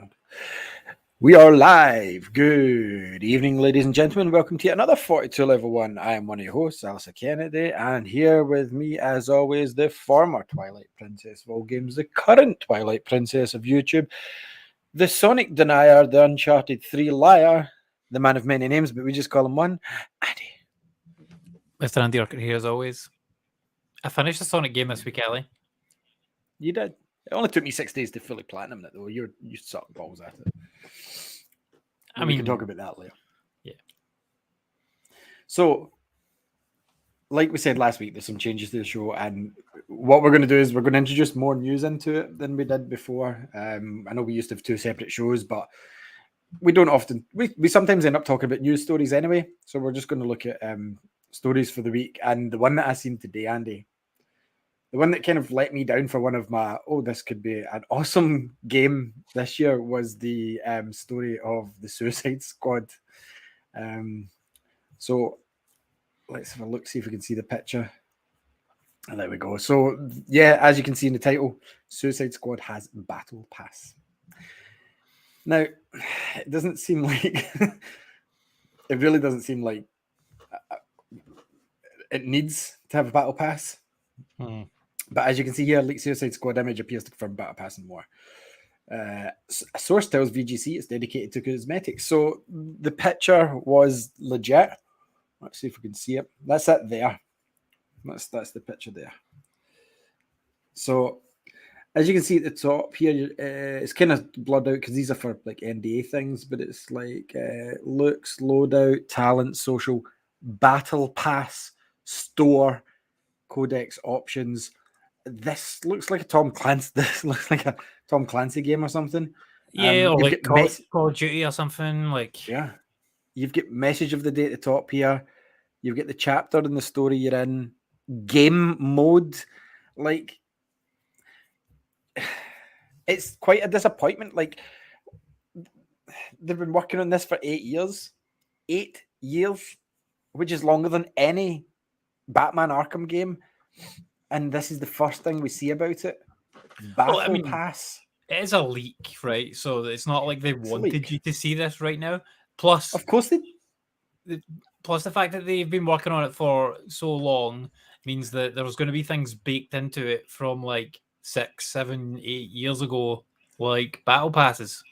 God. We are live. Good evening, ladies and gentlemen. Welcome to another 42 Level 1. I am one of your hosts, Alistair Kennedy, and here with me, as always, the former Twilight Princess of all games, the current Twilight Princess of YouTube, the Sonic Denier, the Uncharted 3 Liar, the man of many names, but we just call him one, Andy. Mr. Andy Urquhart here, as always. I finished the Sonic game this week, Ellie. You did. It only took me 6 days to fully platinum it, though. You suck balls at it. We can talk about that later. Yeah. So, like we said last week, there's some changes to the show, and what we're going to do is we're going to introduce more news into it than we did before. I know we used to have two separate shows, but we don't often. We sometimes end up talking about news stories anyway. So we're just going to look at stories for the week, and the one that I seen today, Andy. The one that kind of let me down for one of my, this could be an awesome game this year was the story of the Suicide Squad. So let's have a look, see if we can see the picture. And there we go. So, yeah, as you can see in the title, Suicide Squad has Battle Pass. Now, it doesn't seem like, it really doesn't seem like it needs to have a Battle Pass. But as you can see here, leaked Suicide Squad image appears to confirm Battle Pass and more. A source tells VGC it's dedicated to cosmetics. So the picture was legit. Let's see if we can see it. That's it there. That's the picture there. So as you can see at the top here, it's kind of blurred out because these are for like NDA things, but it's like looks, loadout, talent, social, Battle Pass, store, codex options. This looks like a Tom Clancy. This looks like a Tom Clancy game or something. Yeah, or like Call of Duty or something. Like you've got message of the day at the top here. You've got the chapter in the story you're in. Game mode, like it's quite a disappointment. Like they've been working on this for 8 years. 8 years, which is longer than any Batman Arkham game. And this is the first thing we see about it. Battle Pass. It is a leak, right? So it's not like they wanted you to see this right now. Plus, of course, plus the fact that they've been working on it for so long means that there's going to be things baked into it from like 6, 7, 8 years ago, like Battle Passes,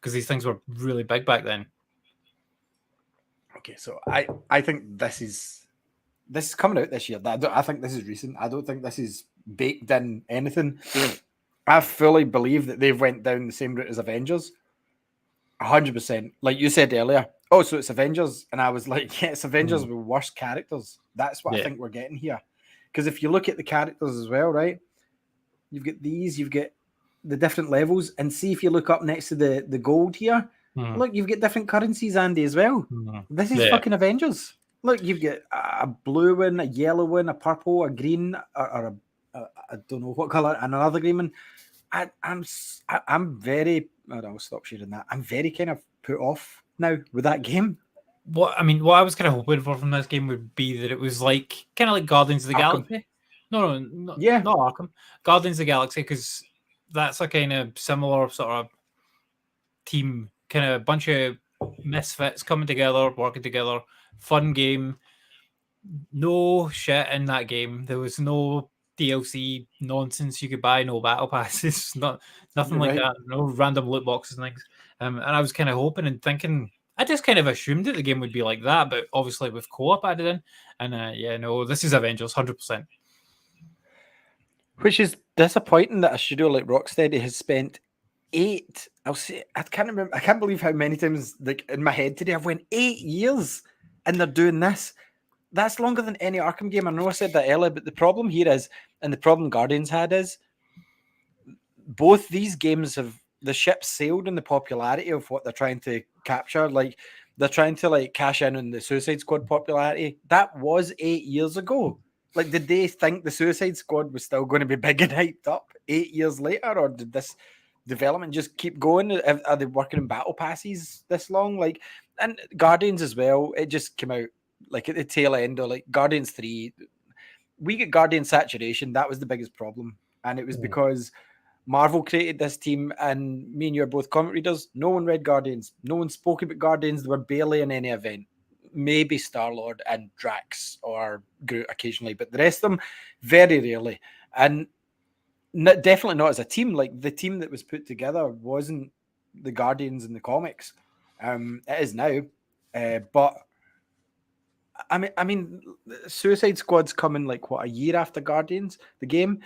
because these things were really big back then. Okay, so I think this is coming out this year. I think this is recent. I don't think this is baked in anything. I fully believe that they've went down the same route as Avengers. 100%. Like you said earlier. Oh, so it's Avengers. And I was like, yeah, it's Avengers with worse characters. That's what I think we're getting here. Because if you look at the characters as well, right? You've got these, you've got the different levels. And see if you look up next to the gold here. Look, you've got different currencies, Andy, as well. This is fucking Avengers. Look, you've got a blue one, a yellow one, a purple, a green, or I don't know what color, and another green one. I'm very. I'll stop sharing that. I'm very kind of put off now with that game. What I was kind of hoping for from this game would be that it was like kind of like Guardians of the Galaxy. No, not Arkham. Guardians of the Galaxy, because that's a kind of similar sort of team, kind of bunch of misfits coming together, working together. Fun game. No shit in that game. There was no DLC nonsense you could buy, no battle passes, nothing like that. No random loot boxes and things. And I was kind of hoping and thinking, I just kind of assumed that the game would be like that, but obviously with co-op added in. And this is Avengers, 100%. Which is disappointing that a studio like Rocksteady has spent 8. I can't remember. I can't believe how many times, like in my head today, I've went 8 years. And they're doing this. That's longer than any Arkham game. I know I said that earlier, but the problem here is, and the problem Guardians had is, both these games the ship sailed in the popularity of what they're trying to capture. Like, they're trying to like cash in on the Suicide Squad popularity. That was 8 years ago. Like, did they think the Suicide Squad was still going to be big and hyped up 8 years later, or did this development just keep going? Are they working in battle passes this long? Like, and Guardians as well, it just came out like at the tail end of like Guardians 3. We get Guardian saturation. That was the biggest problem. And it was because Marvel created this team, and me and you are both comic readers. No one read Guardians. No one spoke about Guardians. They were barely in any event. Maybe Star-Lord and Drax or Groot occasionally, but the rest of them, very rarely. And definitely not as a team. Like, the team that was put together wasn't the Guardians in the comics. It is now. But I mean, Suicide Squad's coming like what, a year after Guardians, the game,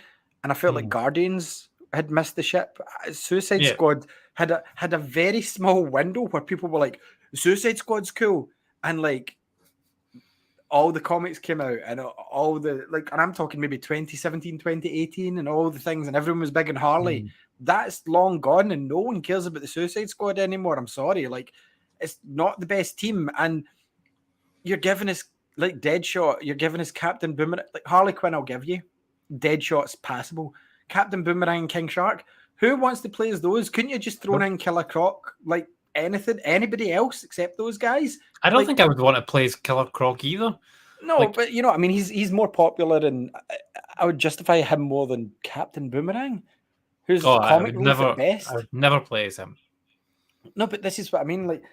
and I felt like Guardians had missed the ship. Suicide Squad had a very small window where people were like, Suicide Squad's cool, and like all the comics came out and all the like, and I'm talking maybe 2017, 2018, and all the things, and everyone was big on Harley. That's long gone, and no one cares about the Suicide Squad anymore. I'm sorry, like, it's not the best team, and you're giving us like Deadshot, you're giving us Captain Boomerang, like Harley Quinn. I'll give you Deadshot's passable. Captain Boomerang and King Shark. Who wants to play as those? Couldn't you just throw in Killer Croc? Like, anything, anybody else except those guys? I don't think I would want to play as Killer Croc either. No, like, but you know, I mean, he's more popular, and I would justify him more than Captain Boomerang, who's comic relief at best. I would never play as him. No, but this is what I mean. Like,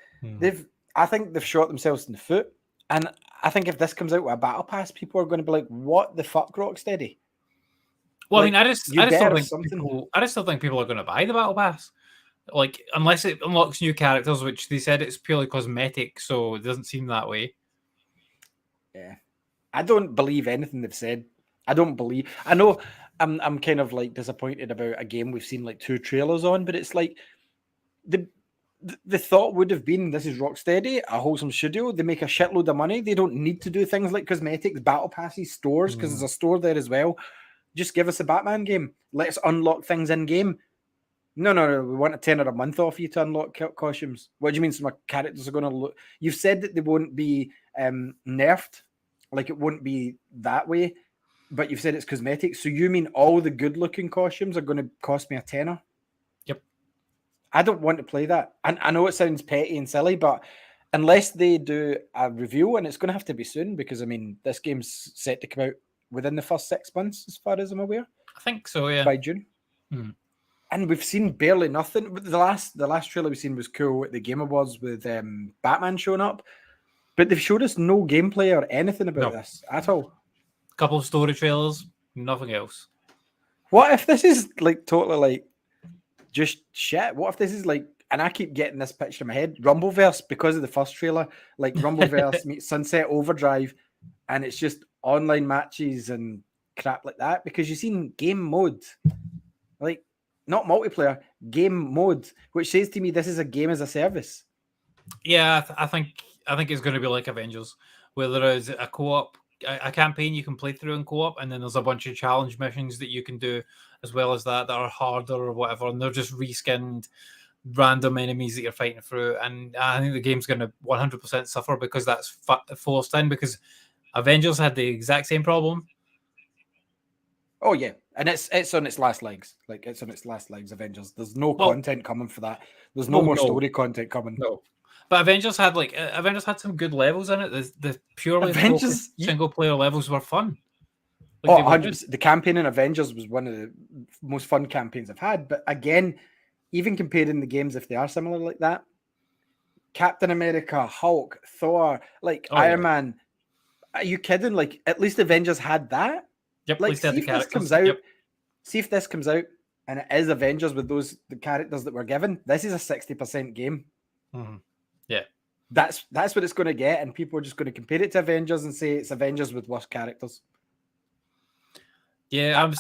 I think they've shot themselves in the foot, and I think if this comes out with a battle pass, people are going to be like, "What the fuck, Rocksteady?" Well, like, I mean, I just don't think people are going to buy the battle pass. Like, unless it unlocks new characters, which they said it's purely cosmetic, so it doesn't seem that way. Yeah, I don't believe anything they've said. I know I'm kind of like disappointed about a game we've seen like 2 trailers on, but it's like the thought would have been, this is Rocksteady, a wholesome studio. They make a shitload of money. They don't need to do things like cosmetics, battle passes, stores, because there's a store there as well. Just give us a Batman game. Let's unlock things in game. No. We want a $10 a month off you to unlock costumes. What do you mean some characters are going to look? You've said that they won't be nerfed, like it won't be that way, but you've said it's cosmetics. So you mean all the good-looking costumes are going to cost me a $10? Yep. I don't want to play that. And I know it sounds petty and silly, but unless they do a review, and it's going to have to be soon, because I mean, this game's set to come out within the first 6 months, as far as I'm aware. I think so, yeah. By June. And we've seen barely nothing. The last trailer we've seen was cool at the Game Awards with Batman showing up, but they've showed us no gameplay or anything about this at all. A couple of story trailers, nothing else. What if this is like totally like just shit? What if this is like, and I keep getting this picture in my head, Rumbleverse, because of the first trailer, like Rumbleverse meets Sunset Overdrive, and it's just online matches and crap like that, because you've seen game mode, like not multiplayer, game mode, which says to me this is a game as a service. Yeah, I think it's going to be like Avengers, where there is a co-op, a campaign you can play through in co-op, and then there's a bunch of challenge missions that you can do as well as that are harder or whatever, and they're just reskinned random enemies that you're fighting through. And I think the game's going to 100% suffer because that's forced in, because Avengers had the exact same problem. Oh yeah, and it's on its last legs. Like, it's on its last legs, Avengers. There's no content coming for that. There's no more story content coming. No. But Avengers had some good levels in it. The purely single player levels were fun. Like, 100%. The campaign in Avengers was one of the most fun campaigns I've had. But again, even comparing the games, if they are similar like that, Captain America, Hulk, Thor, like Iron Man, are you kidding? Like, at least Avengers had that. Yep. Like, see if this comes out. Yep. See if this comes out and it is Avengers with the characters that we're given. This is a 60% game. Mm-hmm. Yeah, that's what it's going to get, and people are just going to compare it to Avengers and say it's Avengers with worse characters. Yeah, I'm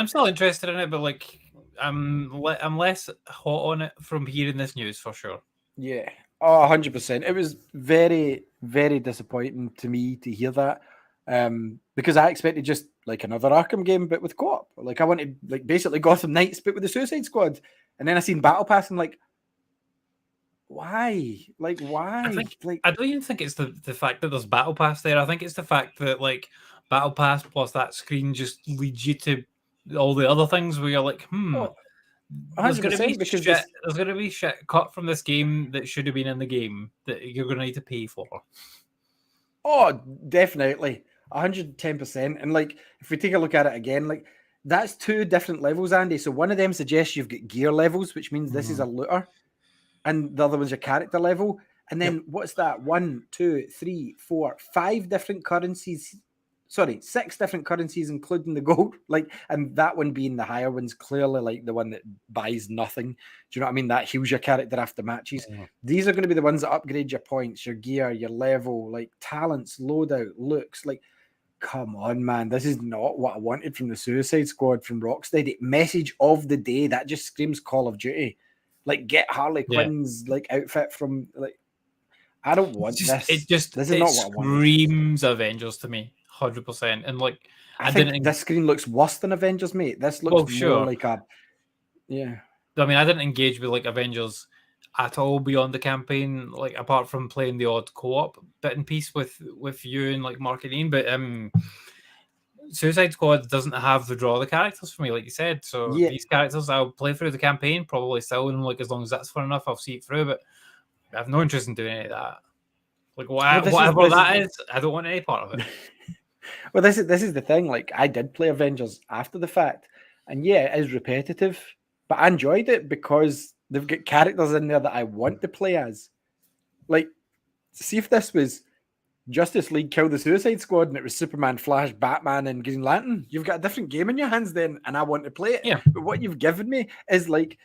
still interested in it, but like I'm less hot on it from hearing this news for sure. Yeah, 100%. It was very, very disappointing to me to hear that, because I expected just like another Arkham game, but with co-op. Like, I wanted like basically Gotham Knights, but with the Suicide Squad, and then I seen Battle Pass and like, why? Like, why? I don't even think it's the fact that there's Battle Pass there. I think it's the fact that like Battle Pass plus that screen just leads you to all the other things where you're like, there's going to be shit cut from this game that should have been in the game that you're going to need to pay for. Oh, definitely. 110%. And like, if we take a look at it again, like That's 2 different levels, Andy. So one of them suggests you've got gear levels, which means this is a looter, and the other one's your character level. And then what's that? 1, 2, 3, 4, 5 different currencies. Sorry, 6 different currencies, including the gold. Like, and that one being the higher one's clearly like the one that buys nothing. Do you know what I mean? That heals your character after matches. These are going to be the ones that upgrade your points, your gear, your level, like talents, loadout, looks. Like, come on, man. This is not what I wanted from the Suicide Squad from Rocksteady. Message of the day. That just screams Call of Duty. Like, get Harley Quinn's like outfit from like. I don't want this. This is not what I wanted. Screams Avengers to me, 100%. And like, I think this screen looks worse than Avengers, mate. This looks more like a, I mean, I didn't engage with like Avengers at all beyond the campaign, like apart from playing the odd co-op bit and piece with you and like Mark and Ian. But Suicide Squad doesn't have the draw of the characters for me, like you said. So these characters, I'll play through the campaign probably still, and like as long as that's fun enough, I'll see it through. But I have no interest in doing any of that. Like whatever that is, I don't want any part of it. Well, this is the thing. Like, I did play Avengers after the fact, and it is repetitive, but I enjoyed it because they've got characters in there that I want to play as. Like, see if this was Justice League Kill the Suicide Squad and it was Superman, Flash, Batman, and Green Lantern. You've got a different game in your hands then, and I want to play it. Yeah. But what you've given me is like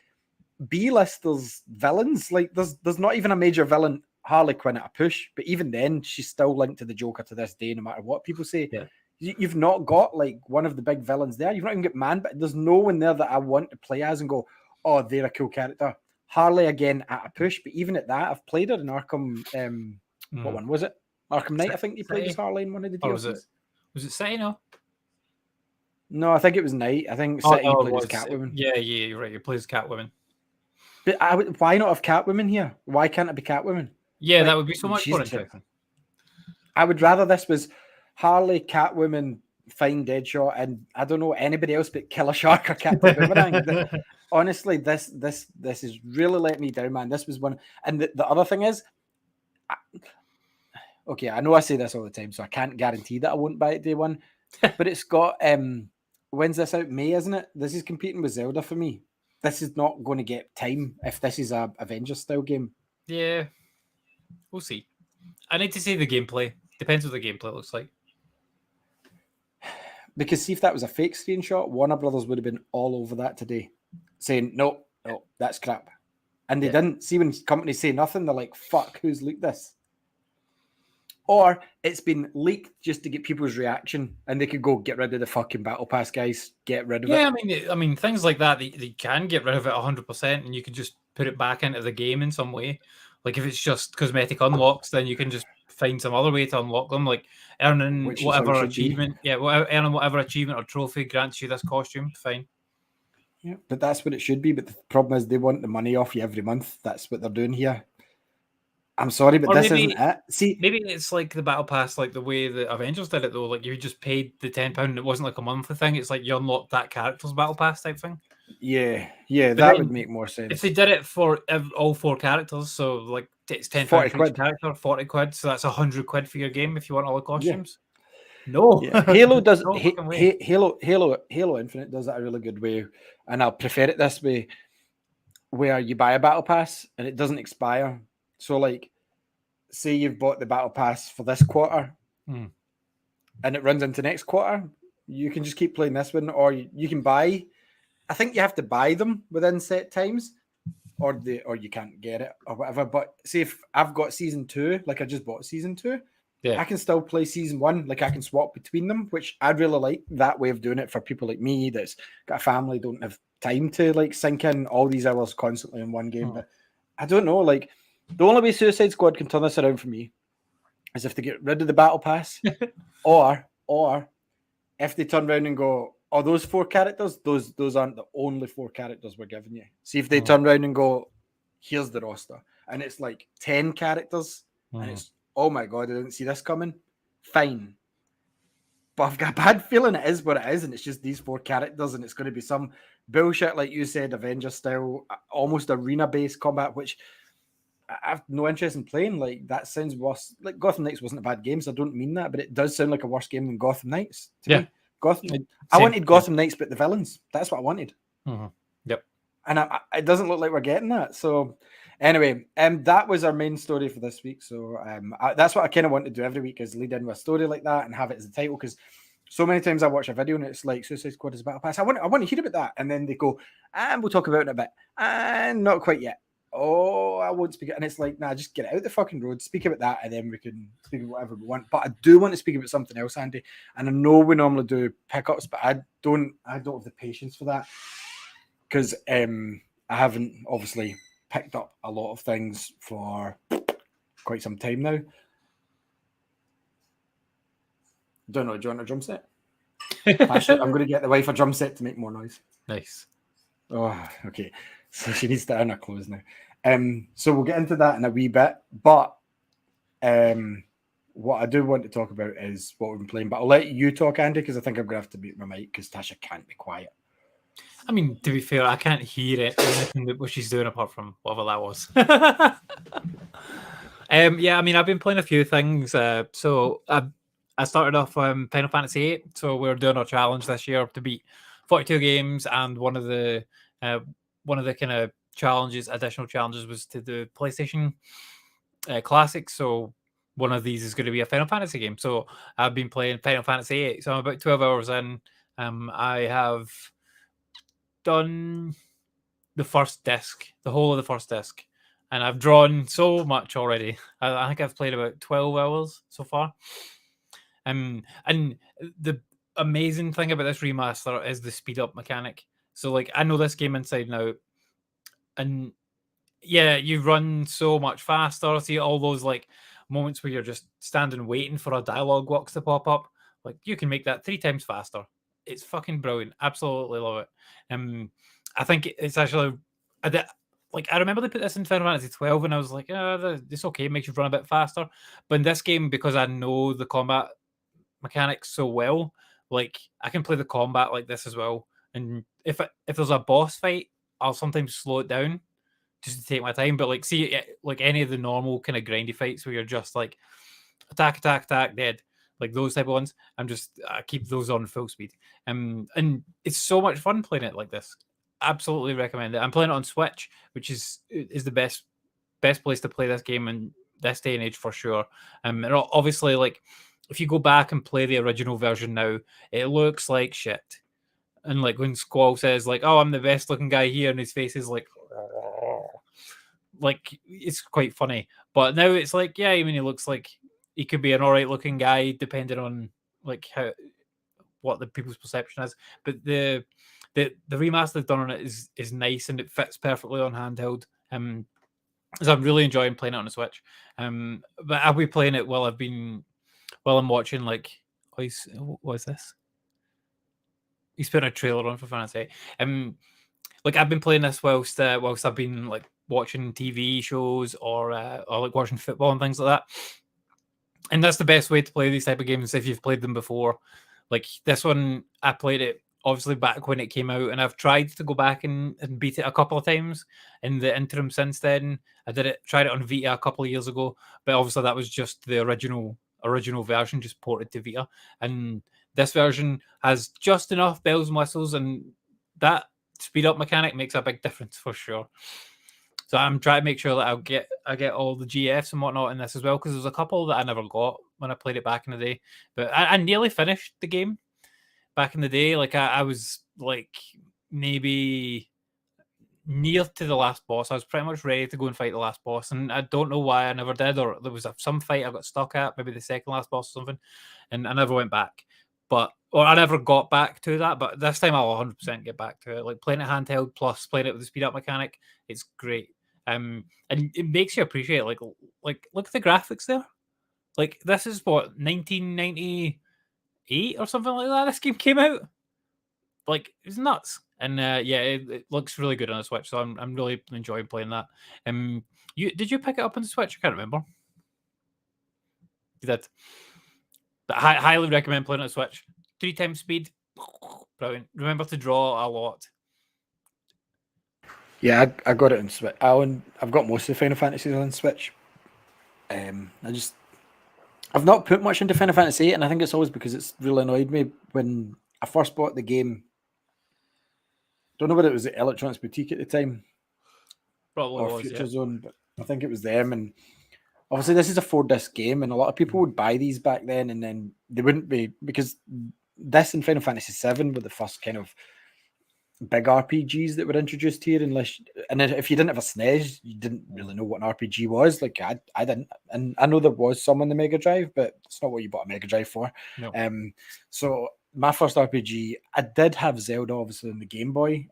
B-listers villains. Like, there's not even a major villain. Harley Quinn at a push, but even then, she's still linked to the Joker to this day, no matter what people say. Yeah. You've not got like one of the big villains there. You've not even got Man, but there's no one there that I want to play as and go, oh, they're a cool character. Harley again at a push, but even at that, I've played her in Arkham. What one was it? Arkham Knight. I think you played as Harley in one of the DLCs. Was it City? No, I think it was Knight. I think City played as Catwoman. Yeah, you're right. You played as Catwoman. But why not have Catwoman here? Why can't it be Catwoman? Yeah, like, that would be so much more interesting. I would rather this was Harley, Catwoman, Find Deadshot, and I don't know anybody else but Killer Shark or Captain Boomerang. Honestly, this has really let me down, man. This was one, and the other thing is, okay, I know I say this all the time, so I can't guarantee that I won't buy it day one, but it's got when's this out? May, isn't it? This is competing with Zelda for me. This is not going to get time if this is a Avengers style game. Yeah. We'll see. I need to see the gameplay. Depends what the gameplay looks like. Because see if that was a fake screenshot, Warner Brothers would have been all over that today, saying, no, that's crap. And they didn't. See, when companies say nothing, they're like, fuck, who's leaked this? Or it's been leaked just to get people's reaction, and they could go, get rid of the fucking Battle Pass, guys. Get rid of it. Yeah, I mean, things like that, they can get rid of it 100%, and you can just put it back into the game in some way. Like, if it's just cosmetic unlocks, then you can just find some other way to unlock them, like earning whatever achievement. Yeah, earning whatever achievement or trophy grants you this costume. Fine. Yeah, but that's what it should be. But the problem is they want the money off you every month. That's what they're doing here. I'm sorry, but this isn't it. See, maybe it's like the Battle Pass, like the way the Avengers did it, though. Like, you just paid the £10, and it wasn't like a monthly thing. It's like you unlocked that character's Battle Pass type thing. Yeah, that would make more sense. If they did it for all 4 characters, so like it's £10 for each character, 40 quid, so that's 100 quid for your game if you want all the costumes. Yeah. No, Halo does. Halo Infinite does that a really good way, and I'll prefer it this way, where you buy a Battle Pass and it doesn't expire. So, like, say you've bought the Battle Pass for this quarter, and it runs into next quarter, you can just keep playing this one, or you can buy. I think you have to buy them within set times, or you can't get it or whatever. But see, if I've got season 2, like I just bought season 2, I can still play season 1. Like, I can swap between them, which I'd really like that way of doing it for people like me that's got a family, don't have time to like sink in all these hours constantly in one game. But I don't know, like, the only way Suicide Squad can turn this around for me is if they get rid of the Battle Pass, or if they turn around and go, oh, those 4 characters, those aren't the only 4 characters we're giving you. See if they turn around and go, here's the roster, and it's like 10 characters, and it's, oh my god, I didn't see this coming. Fine. But I've got a bad feeling it is what it is, and it's just these 4 characters, and it's going to be some bullshit, like you said, Avengers style, almost arena-based combat, which I have no interest in playing. Like, that sounds worse. Like, Gotham Knights wasn't a bad game, so I don't mean that, but it does sound like a worse game than Gotham Knights to me. Gotham. I wanted Gotham Knights, but the villains. That's what I wanted. Mm-hmm. Yep. And it doesn't look like we're getting that. So anyway, that was our main story for this week. So that's what I kind of want to do every week, is lead in with a story like that and have it as a title, because so many times I watch a video and it's like Suicide Squad is a battle pass. I want to hear about that, and then they go, and we'll talk about it in a bit, and not quite yet. Oh, I won't speak it. And it's like, nah, just get out the fucking road, speak about that, and then we can speak about whatever we want. But I do want to speak about something else, Andy. And I know we normally do pickups, but I don't have the patience for that, because I haven't obviously picked up a lot of things for quite some time now. Don't know, do you want a drum set? I'm going to get the wife a drum set to make more noise. Nice. Oh, okay. So she needs to earn her clothes now. So we'll get into that in a wee bit. But what I do want to talk about is what we've been playing. But I'll let you talk, Andy, because I think I'm going to have to mute my mic because Tasha can't be quiet. I mean, to be fair, I can't hear anything that what she's doing apart from whatever that was. Yeah, I mean, I've been playing a few things. So I started off Final Fantasy VIII. So we're doing our challenge this year to beat 42 games, and one of the kind of additional challenges, was to the PlayStation Classic. So one of these is going to be a Final Fantasy game. So I've been playing Final Fantasy VIII. So I'm about 12 hours in. I have done the whole of the first disc, and I've drawn so much already. I think I've played about 12 hours so far. And the amazing thing about this remaster is the speed up mechanic. So like, I know this game inside and out, and yeah, you run so much faster. See all those like moments where you're just standing waiting for a dialogue box to pop up. Like, you can make that 3 times faster. It's fucking brilliant. Absolutely love it. I think it's actually I remember they put this in Final Fantasy 12 and I was like, it's okay, it makes you run a bit faster. But in this game, because I know the combat mechanics so well, like, I can play the combat like this as well. And if there's a boss fight, I'll sometimes slow it down just to take my time. But like, see, like any of the normal kind of grindy fights where you're just like attack, dead, like those type of ones, I keep those on full speed. And it's so much fun playing it like this. Absolutely recommend it. I'm playing it on Switch, which is the best place to play this game in this day and age for sure. And obviously, like, if you go back and play the original version now, it looks like shit. And like when Squall says like, "Oh, I'm the best looking guy here," and his face is like it's quite funny. But now it's like, yeah, I mean, he looks like he could be an alright looking guy depending on like what the people's perception is. But the remaster they've done on it is nice, and it fits perfectly on handheld. So I'm really enjoying playing it on the Switch. But I'll be playing it while I'm watching, like, what is this? He's putting a trailer on for Fantasy. Like, I've been playing this whilst I've been like watching TV shows or like watching football and things like that. And that's the best way to play these type of games if you've played them before. Like this one, I played it obviously back when it came out, and I've tried to go back and beat it a couple of times in the interim since then. I tried it on Vita a couple of years ago, but obviously that was just the original version, just ported to Vita. And this version has just enough bells and whistles, and that speed up mechanic makes a big difference for sure. So I'm trying to make sure that I get all the GFs and whatnot in this as well, because there's a couple that I never got when I played it back in the day. But I nearly finished the game back in the day. Like I was like maybe near to the last boss. I was pretty much ready to go and fight the last boss, and I don't know why I never did, or there was some fight I got stuck at, maybe the second last boss or something, and I never went back. Or I never got back to that, but this time I'll 100% get back to it. Like playing it handheld plus playing it with the speed up mechanic, it's great. And it makes you appreciate like look at the graphics there. Like this is what 1998 or something like that. This game came out. Like it's nuts. And yeah, it looks really good on the Switch, so I'm really enjoying playing that. Did you pick it up on the Switch? I can't remember. You did. But highly recommend playing on the Switch. 3 times speed. Brilliant. Remember to draw a lot. Yeah, I got it on Switch. I've got most of the Final Fantasies on Switch. I've not put much into Final Fantasy 8, and I think it's always because it's really annoyed me when I first bought the game. Don't know whether it was the Electronics Boutique at the time, Probably or was, Future yeah. Zone, but I think it was them. And obviously, this is a 4-disc game, and a lot of people would buy these back then, and then they wouldn't be, because this and Final Fantasy VII were the first kind of big RPGs that were introduced here. And if you didn't have a SNES, you didn't really know what an RPG was. Like I didn't, and I know there was some on the Mega Drive, but it's not what you bought a Mega Drive for. No. So my first RPG, I did have Zelda obviously on the Game Boy,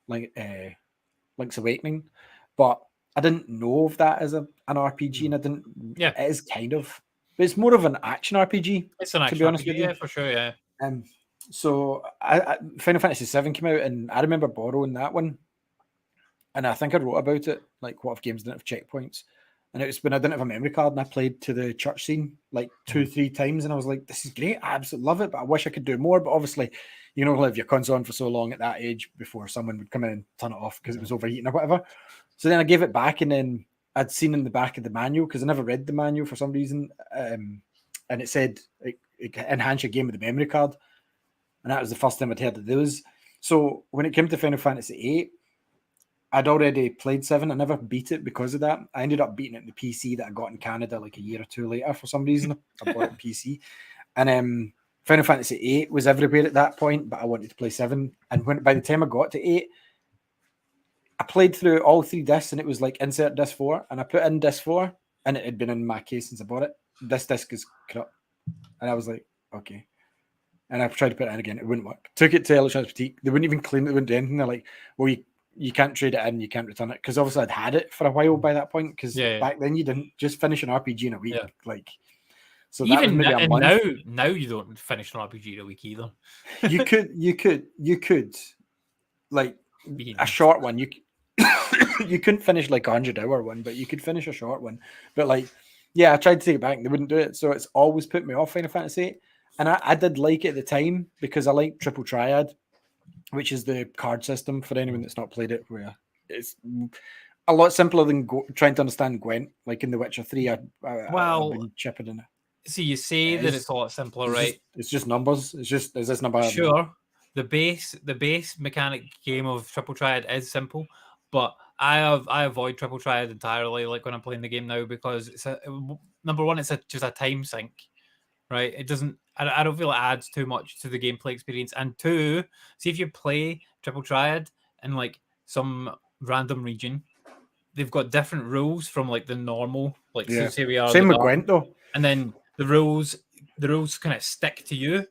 Link's Awakening, but I didn't know of that as an RPG, and I didn't. Yeah, it is kind of, but it's more of an action RPG. It's an action to be honest RPG, with you, yeah, for sure, yeah. So Final Fantasy VII came out, and I remember borrowing that one, and I think I wrote about it, like what if games didn't have checkpoints. And it was when I didn't have a memory card, and I played to the church scene like 2-3 times, and I was like, this is great, I absolutely love it, but I wish I could do more. But obviously, you know, leave your console on for so long at that age before someone would come in and turn it off because it was overheating or whatever. So then I gave it back, and then I'd seen in the back of the manual, because I never read the manual for some reason, and it said it enhance your game with the memory card. And that was the first time I'd heard of those. So when it came to Final Fantasy VIII, I'd already played 7. I never beat it because of that. I ended up beating it in the PC that I got in Canada like a year or two later for some reason. I bought it in PC. And Final Fantasy VIII was everywhere at that point, but I wanted to play 7. And by the time I got to 8, I played through all 3 discs, and it was like insert disc 4. And I put in disc 4, and it had been in my case since I bought it. This disc is corrupt. And I was like, okay. And I tried to put it in again. It wouldn't work. Took it to Electronics Boutique. They wouldn't even claim it. They wouldn't do anything. They're like, well, you can't trade it in. You can't return it. Because obviously I'd had it for a while by that point. Because back then you didn't just finish an RPG in a week. Yeah. Like, so even that was maybe a month. Now you don't finish an RPG in a week either. you could, like a short one. You couldn't finish like 100-hour one, but you could finish a short one. But like, yeah, I tried to take it back, and they wouldn't do it. So it's always put me off Final Fantasy VIII. And I did like it at the time because I liked Triple Triad, which is the card system for anyone that's not played it, where it's a lot simpler than trying to understand Gwent. Like in The Witcher 3, I've been chipping in it. So you say that it's a lot simpler, right? It's just numbers. It's just, is this number? Sure. The base mechanic game of Triple Triad is simple, but I avoid Triple Triad entirely, like when I'm playing the game now, because it's number one, it's just a time sink. Right, it doesn't. I don't feel it adds too much to the gameplay experience. And 2, see if you play Triple Triad in like some random region, they've got different rules from like the normal. Like, so say we are same with Gwent though. And then the rules kind of stick to you.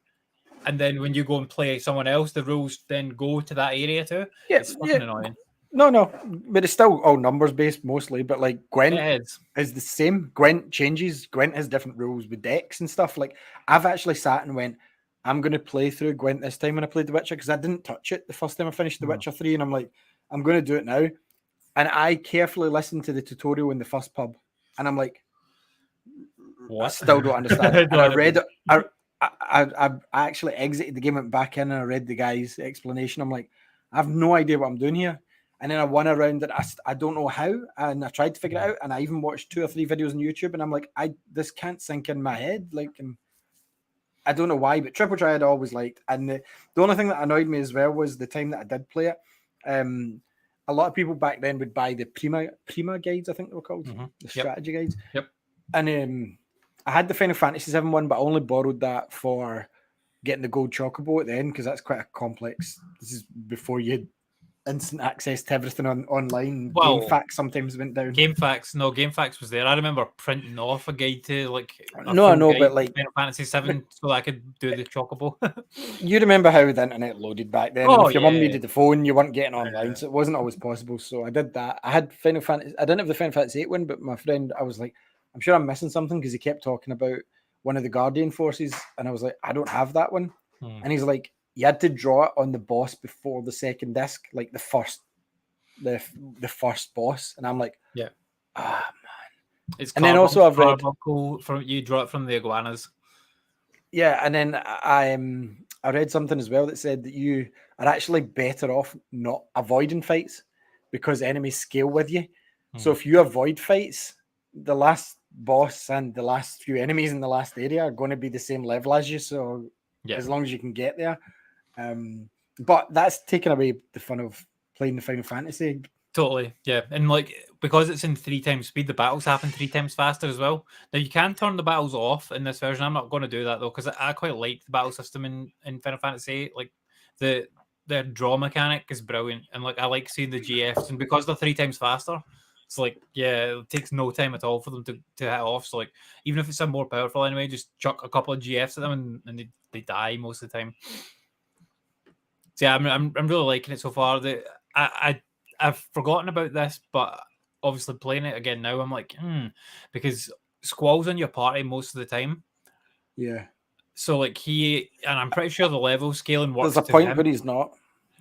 And then when you go and play someone else, the rules then go to that area too. Yeah, it's fucking annoying. No, but it's still all numbers based mostly. But like Gwent is the same. Gwent changes. Gwent has different rules with decks and stuff. Like I've actually sat and went, I'm going to play through Gwent this time when I played The Witcher, because I didn't touch it the first time I finished The Witcher 3, and I'm like, I'm going to do it now. And I carefully listened to the tutorial in the first pub, and I'm like, what? I still don't understand it. And I read it. I actually exited the game, went back in, and I read the guy's explanation. I'm like, I have no idea what I'm doing here. And then I won around it. I don't know how, and I tried to figure it out. And I even watched 2 or 3 videos on YouTube, and I'm like, this can't sink in my head. Like, I don't know why, but Triple Triad I always liked. And the only thing that annoyed me as well was the time that I did play it. A lot of people back then would buy the Prima guides, I think they were called, the strategy guides. Yep. And I had the Final Fantasy VII one, but I only borrowed that for getting the gold chocobo at the end, because that's quite a complex. This is before you had instant access to everything online. Well, GameFAQs sometimes went down. GameFAQs was there. I remember printing off a guide to like but like Final Fantasy VII so I could do the chocobo. You remember how the internet loaded back then? If your mum needed the phone, you weren't getting online, so it wasn't always possible. So I did that. I had Final Fantasy. I didn't have the Final Fantasy VIII one, but my friend, I was like, I'm sure I'm missing something, because he kept talking about one of the Guardian forces, and I was like, I don't have that one. And he's like, you had to draw it on the boss before the second disc, like the first boss. And I'm like, man. It's and then also I've read from you draw it from the iguanas. Yeah, and then I read something as well that said that you are actually better off not avoiding fights, because enemies scale with you. So if you avoid fights, the last boss and the last few enemies in the last area are going to be the same level as you. So as long as you can get there. But that's taken away the fun of playing the Final Fantasy. Totally, yeah. And like, because it's in 3 times speed, the battles happen 3 times faster as well. Now you can turn the battles off in this version. I'm not going to do that though, because I quite like the battle system in Final Fantasy 8. Like the draw mechanic is brilliant, and like I like seeing the GFs, and because they're 3 times faster, it's like, yeah, it takes no time at all for them to hit off. So like, even if it's some more powerful anyway, just chuck a couple of GFs at them and they die most of the time. So yeah, I'm really liking it so far. I've forgotten about this, but obviously playing it again now, I'm like, because Squall's in your party most of the time. Yeah. So like and I'm pretty sure the level scaling works. There's a point where he's not.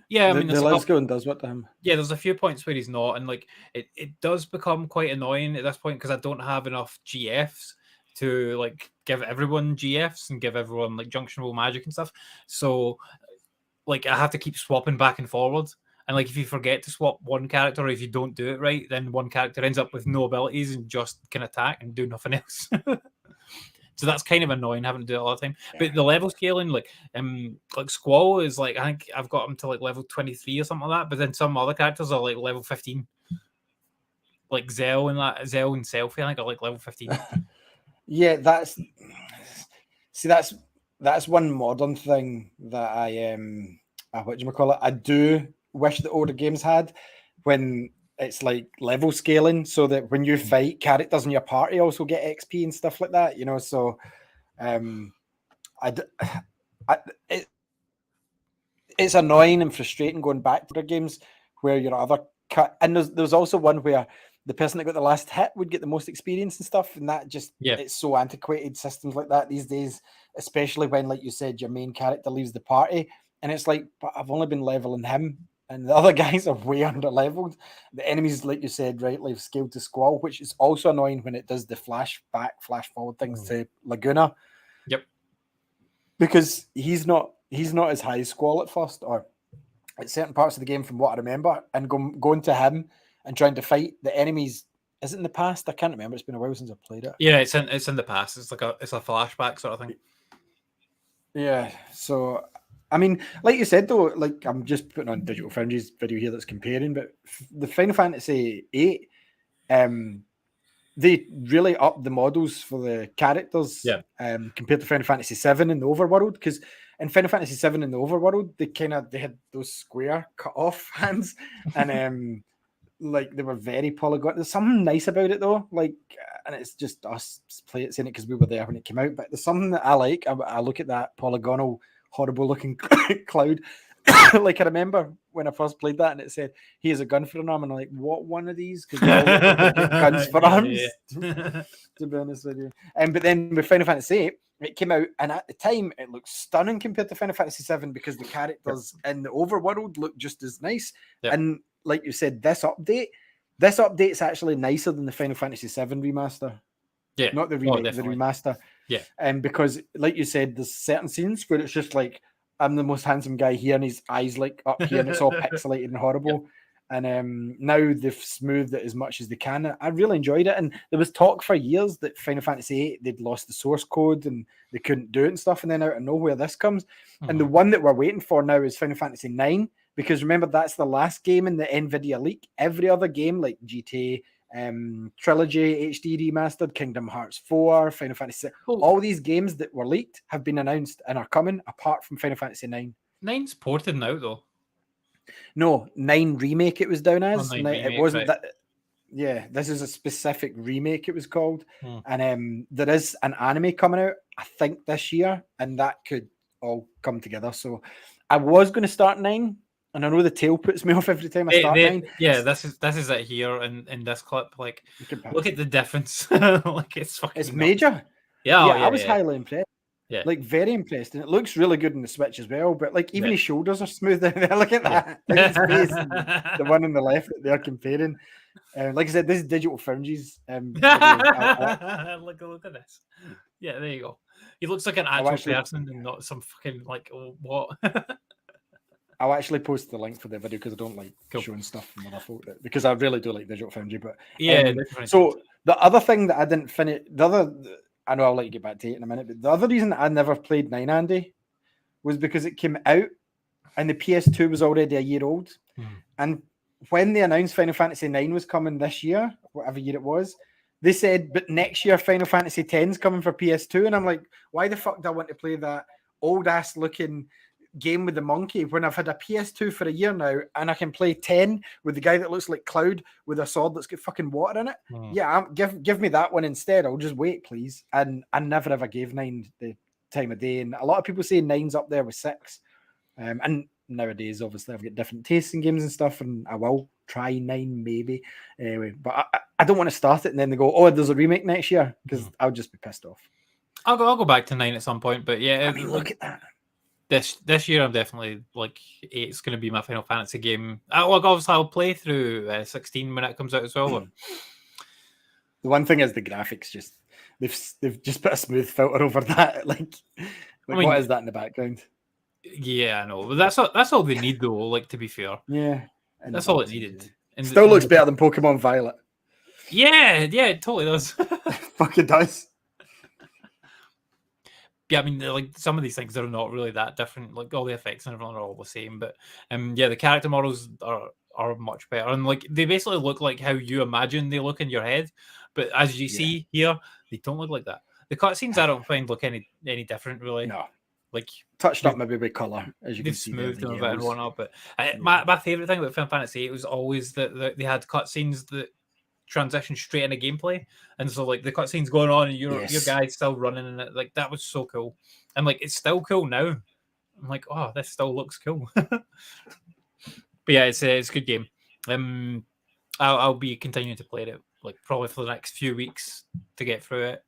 Yeah, I mean, the level scaling does what to him. Yeah, there's a few points where he's not, and like it does become quite annoying at this point because I don't have enough GFs to like give everyone GFs and give everyone like junctionable magic and stuff. So like I have to keep swapping back and forward. And like if you forget to swap one character, or if you don't do it right, then one character ends up with no abilities and just can attack and do nothing else. So that's kind of annoying having to do it all the time. Yeah. But the level scaling, like Squall is like, I think I've got him to like level 23 or something like that. But then some other characters are like level 15. Like Zell and Selfie, I think are like level 15. Yeah, that's one modern thing that I do wish that older games had, when it's like level scaling, so that when you fight, characters in your party also get XP and stuff like that, so it's annoying and frustrating going back to the games where your other and there's also one where the person that got the last hit would get the most experience and stuff, and that just it's so antiquated systems like that these days, especially when, like you said, your main character leaves the party and it's like, but I've only been leveling him and the other guys are way under leveled. The enemies, like you said, rightly have scaled to Squall, which is also annoying when it does the flash forward things to Laguna. Yep. Because he's not as high as Squall at first, or at certain parts of the game from what I remember, and going to him and trying to fight the enemies. Is it in the past? I can't remember. It's been a while since I've played it. Yeah, it's in the past. It's a flashback sort of thing. Yeah. So I mean, like you said though, like I'm just putting on Digital Foundry's video here that's comparing, but the Final Fantasy VIII, they really upped the models for the characters compared to Final Fantasy VII in the overworld, because in Final Fantasy VII in the overworld, they had those square cut off hands, and like they were very polygon. There's something nice about it though, like, and it's just us saying it because we were there when it came out. But there's something that I like. I look at that polygonal, horrible looking cloud. Like I remember when I first played that, and it said, "Here's a gun for an arm," and I'm like, "What one of these?" Because guns for arms. To be honest with you, but then with Final Fantasy VIII, it came out, and at the time, it looked stunning compared to Final Fantasy VII because the characters in the overworld look just as nice. And like you said, this update's actually nicer than the Final Fantasy VII remaster. Yeah, not the remake, the remaster. Yeah, because like you said, there's certain scenes where it's just like, I'm the most handsome guy here, and his eyes like up here, and it's all pixelated and horrible. And now they've smoothed it as much as they can. I really enjoyed it, and there was talk for years that Final Fantasy VIII, they'd lost the source code and they couldn't do it and stuff. And then out of nowhere, this comes, and the one that we're waiting for now is Final Fantasy IX, because remember, that's the last game in the NVIDIA leak. Every other game like GTA, Trilogy HD remastered, Kingdom Hearts 4, Final Fantasy, all these games that were leaked have been announced and are coming, apart from Final Fantasy IX. 9's ported now though. No, 9 remake it was down as. It wasn't that. Yeah, this is a specific remake, it was called. And there is an anime coming out, I think, this year, and that could all come together. So I was going to start 9. And I know the tail puts me off every time I start 9. Yeah, this is it here in this clip. Like, look at the difference. Like, it's major. Yeah, I was highly impressed. Yeah, like very impressed, and it looks really good in the Switch as well. But like even his shoulders are smooth down there. Look at that. His face, the one on the left that they're comparing. Like I said, this is Digital Foundry's. Look at this. Yeah, there you go. He looks like an actual person and not some fucking like what. I'll actually post the link for the video because I don't like showing stuff from other folk, because I really do like Digital Foundry. But so the other thing that I didn't finish, I know I'll let you get back to it in a minute, but the other reason I never played 9, Andy, was because it came out and the PS2 was already a year old. And when they announced Final Fantasy IX was coming this year, whatever year it was, they said, but next year Final Fantasy X is coming for PS2. And I'm like, why the fuck do I want to play that old ass looking game with the monkey when I've had a PS2 for a year now and I can play 10 with the guy that looks like Cloud with a sword that's got fucking water in it? Yeah, give me that one instead. I'll just wait, please. And I never ever gave 9 the time of day. And a lot of people say 9's up there with 6. And nowadays, obviously, I've got different tastes in games and stuff, and I will try 9 maybe. Anyway, but I don't want to start it and then they go, oh, there's a remake next year, because I'll just be pissed off. I'll go back to 9 at some point, but yeah. I mean, look at that. This year, I'm definitely like 8's going to be my Final Fantasy game. Obviously, I'll play through 16 when it comes out as well. The one thing is the graphics. Just they've just put a smooth filter over that. Like I mean, what is that in the background? Yeah, I know, but that's all they need though. Like, to be fair, yeah, that's all it needed. And still looks better than Pokemon Violet. Yeah, it totally does. Fucking does. Yeah, I mean, like some of these things are not really that different. Like all the effects and everything are all the same, but yeah, the character models are much better, and like they basically look like how you imagine they look in your head. But as you see here, they don't look like that. The cutscenes I don't find look any different really. No, like touched up maybe with color as you can see. Smoothed them a bit and whatnot. But my favorite thing about Final Fantasy VIII was always that they had cutscenes that transition straight into gameplay, and so like the cutscenes going on and your guy's still running in it, like that was so cool. And like it's still cool now. I'm like, oh, this still looks cool. But yeah, it's a good game. I'll be continuing to play it like probably for the next few weeks to get through it.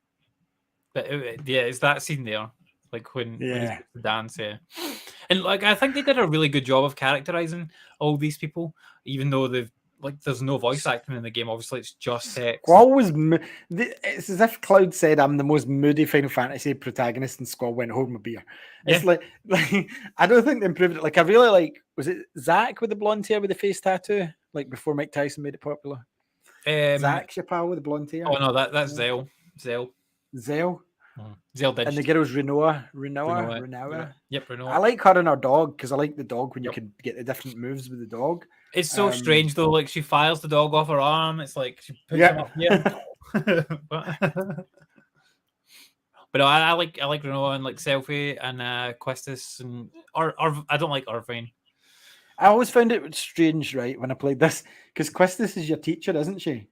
But yeah, it's that scene there, like when the dance, and like I think they did a really good job of characterizing all these people, even though they've like there's no voice acting in the game. Obviously, it's just text. Squall was it's as if Cloud said, "I'm the most moody Final Fantasy protagonist," and Squall went, "Hold my beer." It's like I don't think they improved it. Like I really like, was it Zach with the blonde hair with the face tattoo? Like before Mike Tyson made it popular. Zach's your pal with the blonde hair. Oh no, that's Zell. Zell. Zell did. And the girl's Renoa. Yep, Renoa. I like her and her dog because I like the dog when you can get the different moves with the dog. It's so strange though. Like she fires the dog off her arm. It's like she puts him up here. But no, I like Renoa and like Selfie and Questus and I don't like Irvine. I always found it strange, right, when I played this, because Questus is your teacher, isn't she?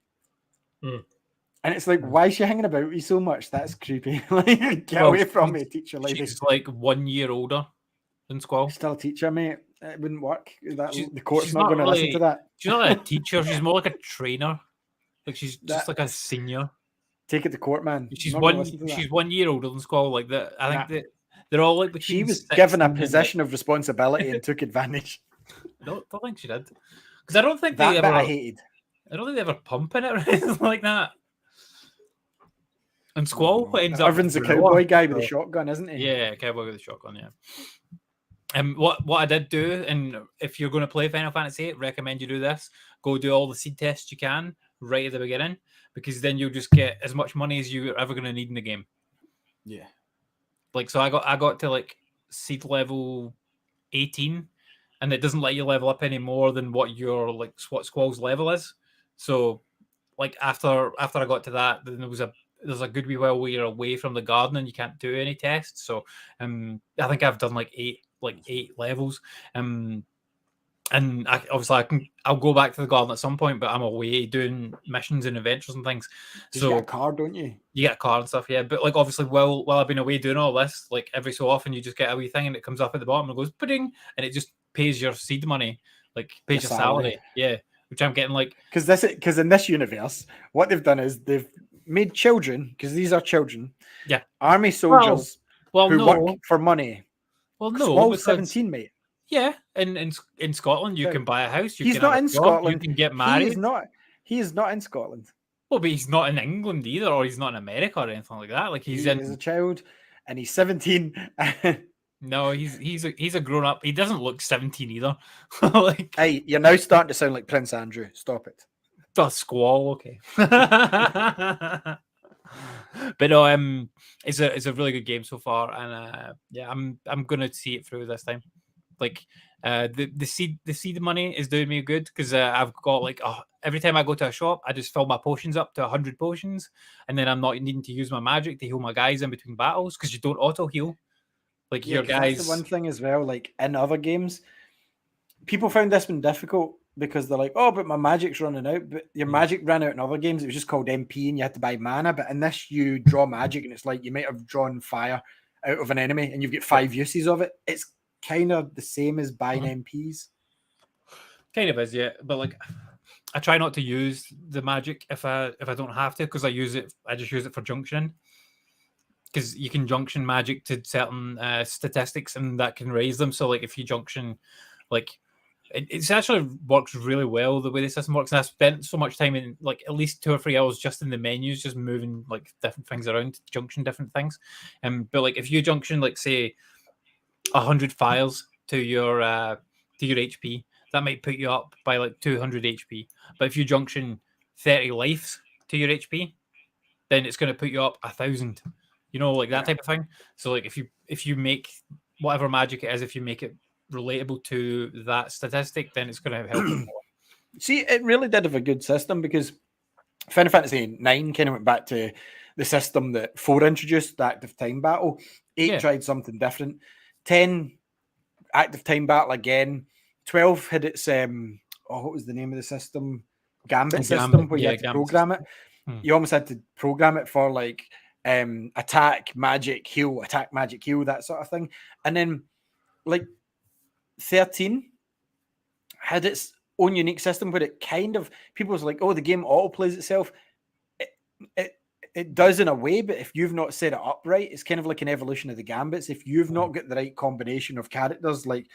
And it's like, why is she hanging about with you so much? That's creepy. Like, get away from me, teacher lady. She's like 1 year older than Squall. Still a teacher, mate. It wouldn't work. The court's not going to listen to that. She's not a teacher. She's more like a trainer. Like she's just like a senior. Take it to court, man. She's 1 year older than Squall. Like that. I think that they're all like. She was given a position of responsibility and took advantage. Don't think she did. Because I don't think they ever. I hated. I don't think they ever pump in it or anything like that. And Squall ends up. Irvin's a cowboy guy with a shotgun, isn't he? Yeah, cowboy with a shotgun. Yeah. What I did do, and if you're going to play Final Fantasy VIII, recommend you do this. Go do all the seed tests you can right at the beginning, because then you'll just get as much money as you're ever going to need in the game. Yeah. Like so, I got to like seed level 18, and it doesn't let you level up any more than what what Squall's level is. So, like after I got to that, then there's a good wee while where you're away from the garden and you can't do any tests. So, I think I've done like eight levels. And I'll go back to the garden at some point, but I'm away doing missions and adventures and things. So you get a car, don't you? You get a car and stuff, yeah. But like obviously, while I've been away doing all this, like every so often you just get a wee thing and it comes up at the bottom and goes pudding, and it just pays your seed money, like pays your salary. Yeah, which I'm getting like because in this universe, what they've done is they've made children, because these are children. Yeah, army soldiers who work for money. Well, no, Squall's 17, mate. Yeah, in Scotland, you can buy a house. He's not in Scotland. You can get married. He is not in Scotland. Well, but he's not in England either, or he's not in America or anything like that. Like he's a child, and he's 17. No, he's a grown up. He doesn't look 17 either. Like, hey, you're now starting to sound like Prince Andrew. Stop it. The Squall, okay. But no, it's a really good game so far, and yeah, I'm gonna see it through this time. Like the seed money is doing me good because I've got like every time I go to a shop, I just fill my potions up to 100 potions, and then I'm not needing to use my magic to heal my guys in between battles because you don't auto heal. Like your guys. That's the one thing as well. Like in other games, people found this one difficult because they're like, oh, but my magic's running out. But your magic ran out in other games. It was just called MP and you had to buy mana. But in this, you draw magic and it's like you might have drawn fire out of an enemy and you've got 5 uses of it. It's kind of the same as buying MPs. Kind of is, yeah. But like, I try not to use the magic if I don't have to because I just use it for junction. Because you can junction magic to certain statistics and that can raise them. So like if you junction, like it actually works really well the way the system works. And I spent so much time in like at least 2 or 3 hours just in the menus, just moving like different things around to junction different things. But like if you junction like say 100 fires to your HP, that might put you up by like 200 HP. But if you junction 30 lives to your HP, then it's going to put you up 1,000. You know, like that type of thing. So like if you make whatever magic it is, if you make it relatable to that statistic, then it's going to help you more. See, it really did have a good system because Final Fantasy IX kind of went back to the system that 4 introduced, the active time battle. 8 tried something different. 10, active time battle again. 12 had its what was the name of the system? Gambit system, where you had to program it. You almost had to program it for like attack, magic, heal, that sort of thing. And then like 13 had its own unique system where it kind of, people was like, oh, the game auto plays itself. It does in a way, but if you've not set it up right, it's kind of like an evolution of the Gambits. If you've not got the right combination of characters, like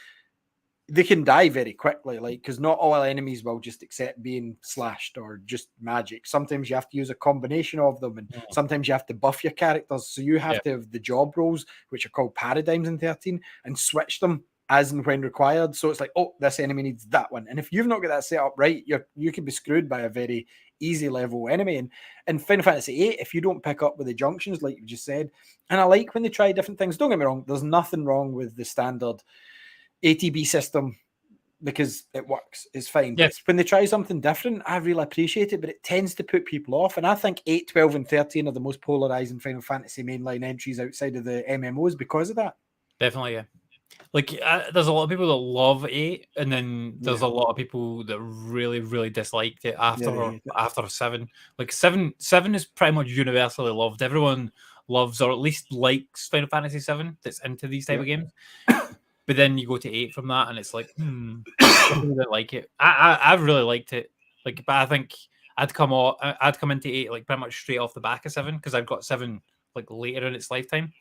they can die very quickly, like because not all enemies will just accept being slashed or just magic. Sometimes you have to use a combination of them, and sometimes you have to buff your characters. So you have to have the job roles, which are called paradigms in 13, and switch them as and when required. So it's like, oh, this enemy needs that one. And if you've not got that set up right, you can be screwed by a very easy level enemy. And in Final Fantasy VIII, if you don't pick up with the junctions, like you just said, and I like when they try different things. Don't get me wrong, there's nothing wrong with the standard ATB system because it works. It's fine. Yes. But when they try something different, I really appreciate it, but it tends to put people off. And I think 8, 12, and 13 are the most polarizing Final Fantasy mainline entries outside of the MMOs because of that. Definitely, yeah. Like, there's a lot of people that love 8, and then there's a lot of people that really, really disliked it after 7. Like 7 is pretty much universally loved. Everyone loves or at least likes Final Fantasy 7 that's into these type of games. But then you go to 8 from that, and it's like, I didn't like it. I really liked it. Like, but I think I'd come into 8 like pretty much straight off the back of 7 because I've got 7 like later in its lifetime.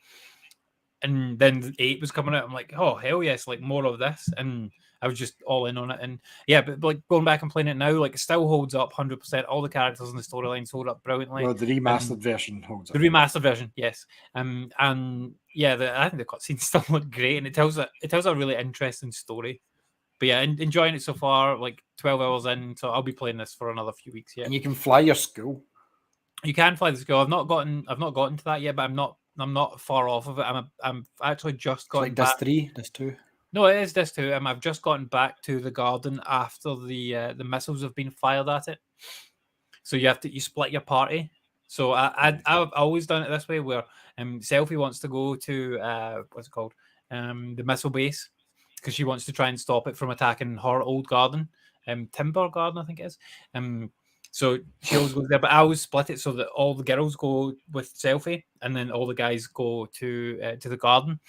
And then 8 was coming out. I'm like, oh hell yes, like more of this. And I was just all in on it. And yeah, but like going back and playing it now, like it still holds up 100%. All the characters and the storylines hold up brilliantly. Well, the remastered version holds up. The remastered version, yes. And yeah, I think the cutscenes still look great, and it tells a really interesting story. But yeah, enjoying it so far. Like 12 hours in, so I'll be playing this for another few weeks. Yeah, and you can fly your school. You can fly the school. I've not gotten to that yet, but I'm not far off of it. I'm actually just gotten like back. This 2. No, it is this 2. I've just gotten back to the garden after the missiles have been fired at it. So you split your party. So I've always done it this way, where Selphie wants to go to what's it called, the missile base, because she wants to try and stop it from attacking her old garden, Timber Garden, I think it is. So she always goes there, but I always split it so that all the girls go with Selphie, and then all the guys go to the garden.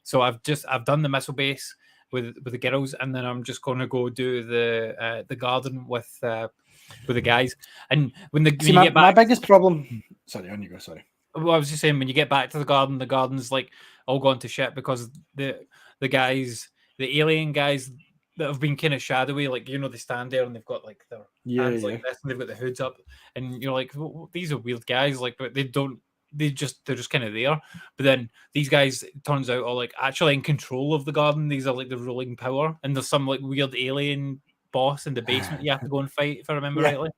So I've done the missile base with the girls, and then I'm just going to go do the garden with the guys. And when you get back, my biggest problem. Sorry, on you go. Sorry. Well, I was just saying, when you get back to the garden's like all gone to shit because the guys, the alien guys that have been kind of shadowy, like, you know, they stand there and they've got like their hands like this, and they've got the hoods up, and you're like, well, these are weird guys, like, but they're just kind of there. But then these guys, it turns out, are like actually in control of the garden. These are like the ruling power, and there's some like weird alien boss in the basement you have to go and fight, if I remember rightly.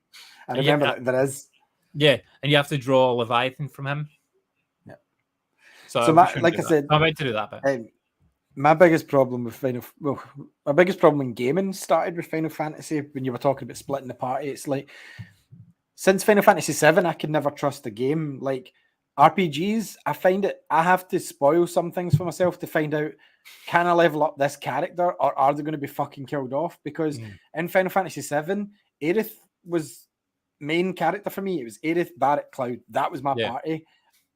I remember that there is. Yeah, and you have to draw a Leviathan from him. So like I said, I'm about to do that bit. My biggest problem with my biggest problem in gaming started with Final Fantasy when you were talking about splitting the party. It's like since Final Fantasy VII, I could never trust the game. Like RPGs, I find it I have to spoil some things for myself to find out can I level up this character or are they going to be fucking killed off? Because in Final Fantasy VII, Aerith was main character for me. It was Aerith, Barret, Cloud. That was my party.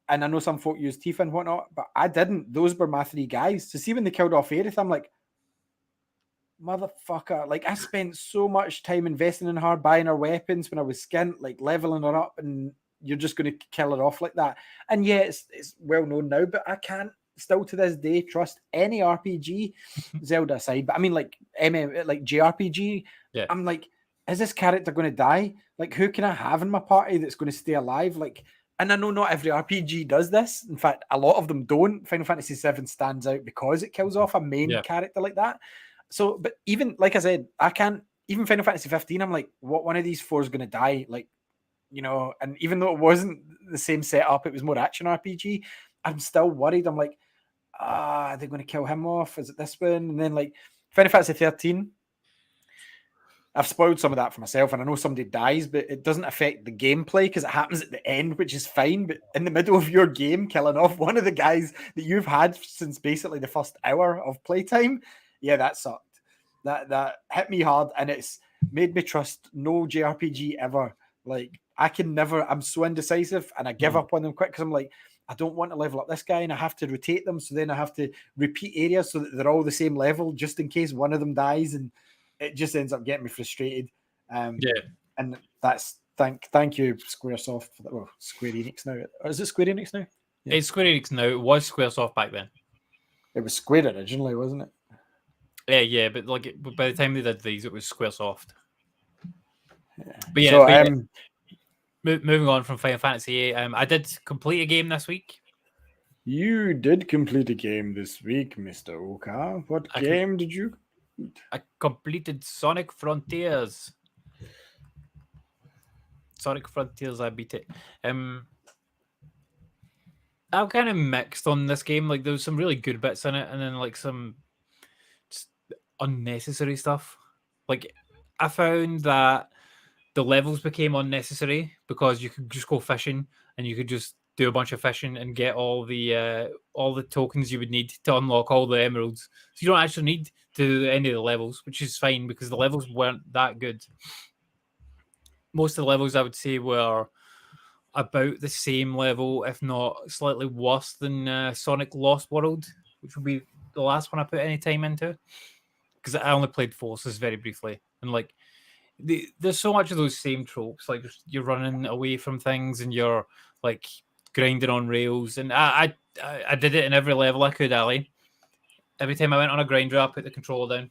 And I know some folk use Tifa and whatnot, but I didn't. Those were my three guys. So see when they killed off Aerith, I'm like, motherfucker. Like I spent so much time investing in her, buying her weapons when I was skint, like leveling her up, and you're just going to kill her off like that. And yeah, it's well known now, but I can't still to this day trust any RPG, Zelda aside. But I mean, like like JRPG. Yeah. I'm like, is this character going to die? Like, who can I have in my party that's going to stay alive? Like, and I know not every RPG does this. In fact, a lot of them don't. Final Fantasy VII stands out because it kills off a main character like that. So, but even like I said, I can't. Even Final Fantasy 15, I'm like, what one of these four is going to die? Like, you know, and even though it wasn't the same setup, it was more action RPG. I'm still worried. I'm like, are they going to kill him off? Is it this one? And then like Final Fantasy 13. I've spoiled some of that for myself, and I know somebody dies, but it doesn't affect the gameplay because it happens at the end, which is fine. But in the middle of your game, killing off one of the guys that you've had since basically the first hour of playtime, yeah, that sucked. That hit me hard, and it's made me trust no JRPG ever. Like I can never. I'm so indecisive, and I give up on them quick because I'm like, I don't want to level up this guy, and I have to rotate them. So then I have to repeat areas so that they're all the same level, just in case one of them dies, and it just ends up getting me frustrated. And that's thank you, Squaresoft, for that. Well, Square Enix now. Or is it Square Enix now? Yeah. It's Square Enix now. It was Squaresoft back then. It was Square originally, wasn't Yeah, it? yeah, but like by the time they did these, it was Squaresoft. Yeah. But yeah, moving on from Final Fantasy VIII, I did complete a game this week. You did complete a game this week, Mr. Oka. What game did you? I completed Sonic Frontiers. I beat it. I'm kind of mixed on this game. Like, there was some really good bits in it, and then like some just unnecessary stuff. Like, I found that the levels became unnecessary because you could just go fishing and you could just do a bunch of fishing and get all the tokens you would need to unlock all the emeralds. So you don't actually need to do any of the levels, which is fine because the levels weren't that good. Most of the levels I would say were about the same level, if not slightly worse than Sonic Lost World, which would be the last one I put any time into. Because I only played Forces very briefly. And like, there's so much of those same tropes. Like, you're running away from things and you're like grinding on rails. And I did it in every level I could, Ali. Every time I went on a grinder, I put the controller down.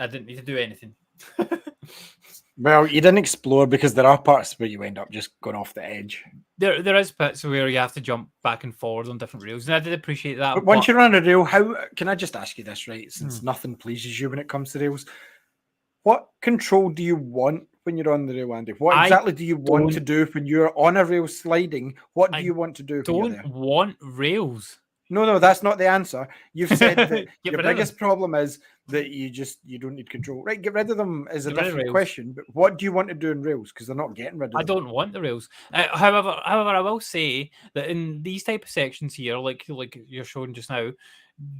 I didn't need to do anything. Well, you didn't explore because there are parts where you end up just going off the edge. There is bits where you have to jump back and forward on different rails, and I did appreciate that. But once you're on a rail, how can I just ask you this, right? Since nothing pleases you when it comes to rails, what control do you want when you're on the rail, Andy? What exactly do you want to do when you're on a rail sliding? What do you want to do? Don't want rails. No, that's not the answer. You've said that your biggest problem is that you don't need control. Right, get rid of them is a different question. But what do you want to do in rails? Because they're not getting rid of them. I don't want the rails. However, I will say that in these type of sections here, like you're showing just now,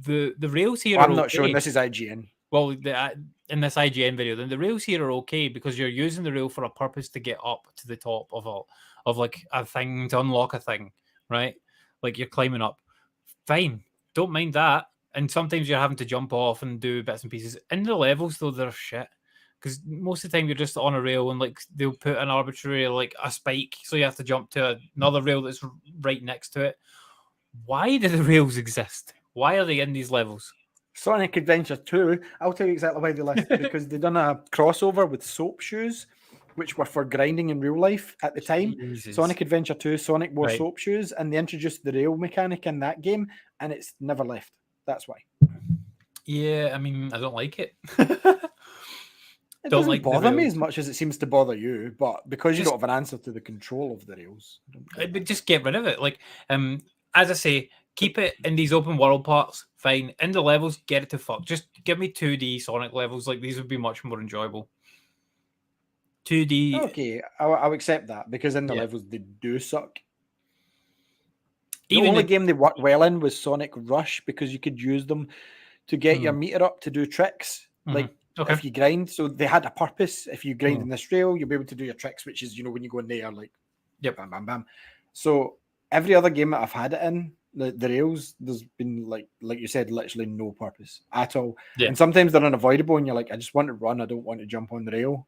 the rails here. I'm not showing. This is IGN. Well, in this IGN video, then the rails here are okay because you're using the rail for a purpose to get up to the top of like a thing to unlock a thing, right? Like you're climbing up. Fine, don't mind that. And sometimes you're having to jump off and do bits and pieces. In the levels, though, they're shit. Because most of the time you're just on a rail and like they'll put an arbitrary, like a spike, so you have to jump to another rail that's right next to it. Why do the rails exist? Why are they in these levels? Sonic Adventure 2, I'll tell you exactly why they list because they've done a crossover with soap shoes, which were for grinding in real life at the time. Jesus. Sonic Adventure 2, Sonic wore soap shoes, and they introduced the rail mechanic in that game, and it's never left. That's why. Yeah, I mean, I don't like it. It doesn't bother me as much as it seems to bother you, but because you don't have an answer to the control of the rails. But just get rid of it. Like, as I say, keep it in these open world parts. Fine. In the levels, get it to fuck. Just give me 2D Sonic levels. Like, these would be much more enjoyable. 2D. Okay, I'll accept that, because in the levels they do suck. The Even only game they worked well in was Sonic Rush, because you could use them to get your meter up to do tricks. Like, if you grind, so they had a purpose. If you grind in this rail, you'll be able to do your tricks, which is, when you go in there, like, bam, bam, bam. So every other game that I've had it in, the rails, there's been, like you said, literally no purpose at all. And sometimes they're unavoidable, and you're like, I just want to run, I don't want to jump on the rail.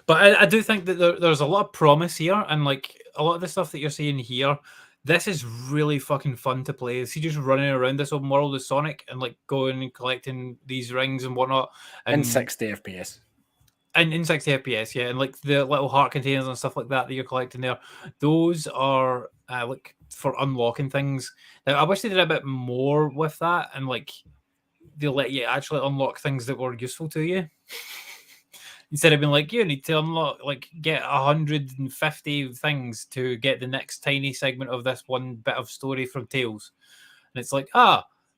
But I do think that there's a lot of promise here, and like a lot of the stuff that you're saying here, this is really fucking fun to play. See, just running around this open world with Sonic and like going and collecting these rings and whatnot, and in 60 FPS. And in 60 FPS, yeah, and like the little heart containers and stuff like that you're collecting there, those are like for unlocking things. Now, I wish they did a bit more with that, and like they let you actually unlock things that were useful to you. Instead of being like, you need to unlock, like, get 150 things to get the next tiny segment of this one bit of story from Tales. And it's like,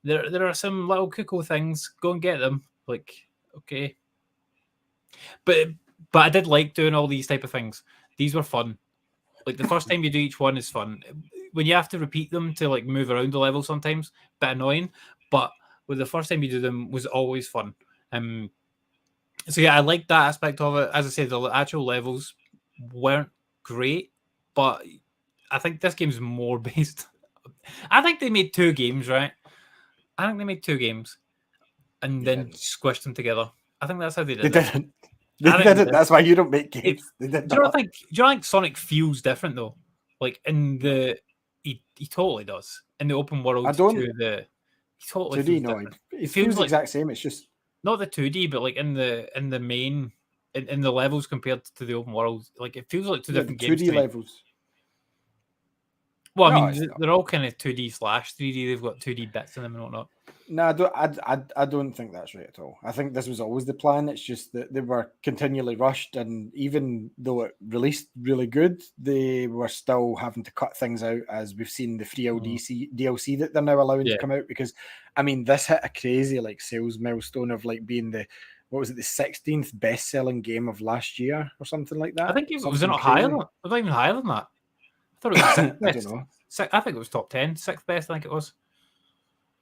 there are some little cuckoo things. Go and get them. Like, okay. But I did like doing all these type of things. These were fun. Like, the first time you do each one is fun. When you have to repeat them to, like, move around the level sometimes, a bit annoying. But with the first time you do them was always fun. So yeah, I like that aspect of it. As I said, the actual levels weren't great, but I think this game's more based. I think they made 2 games, right? I think they made 2 games and then squished them together. I think that's how they did it. They didn't. They didn't. That's why you don't make games. They did. Do you not think Sonic feels different though? Like in the, he totally does. In the open world, I don't. He totally 2D, feels no, different. it feels the exact same. It's just not the 2D, but like in the main in the levels compared to the open world, like it feels like 2 different games. 2D levels. Well, I mean, they're all kind of 2D / 3D. They've got 2D bits in them and whatnot. No, I don't think that's right at all. I think this was always the plan. It's just that they were continually rushed, and even though it released really good, they were still having to cut things out, as we've seen the free DLC that they're now allowing to come out. Because, I mean, this hit a crazy like sales milestone of like being the 16th best-selling game of last year or something like that. I think it was not higher. Was not even higher than that. I thought it was 6th best. I don't know. I think it was top 10, 6th best. I think it was.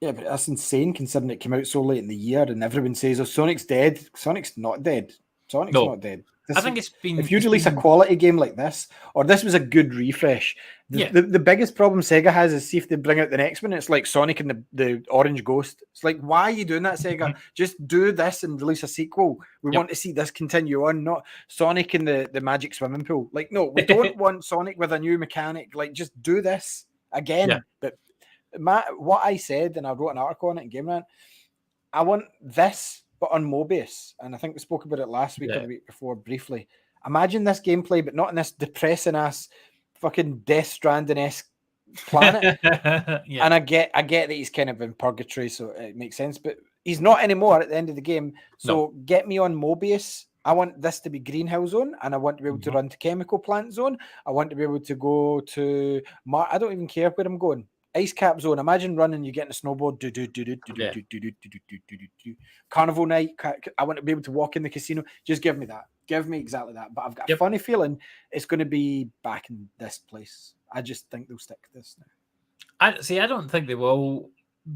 Yeah, but that's insane considering it came out so late in the year, and everyone says, "Oh, Sonic's dead." Sonic's not dead. Sonic's not dead. I think it's been. If you release a quality game like this, or this was a good refresh, the biggest problem Sega has is, see if they bring out the next one, it's like Sonic and the Orange Ghost. It's like, why are you doing that, Sega? Just do this and release a sequel. We want to see this continue on, not Sonic and the Magic Swimming Pool. Like, no, we don't want Sonic with a new mechanic. Like, just do this again. But what I said, and I wrote an article on it in Game Rant, I want this, but on Mobius. And I think we spoke about it last week or the week before briefly. Imagine this gameplay, but not in this depressing ass fucking Death Stranding-esque planet. And I get that he's kind of in purgatory, so it makes sense, but he's not anymore at the end of the game. So get me on Mobius. I want this to be Greenhouse Zone, and I want to be able to run to Chemical Plant Zone. I want to be able to go to I don't even care where I'm going. Ice Cap Zone. Imagine running, you get in a snowboard. Carnival night. I want to be able to walk in the casino. Just give me that. Give me exactly that. But I've got a funny feeling it's going to be back in this place. I just think they'll stick to this now. I don't think they will,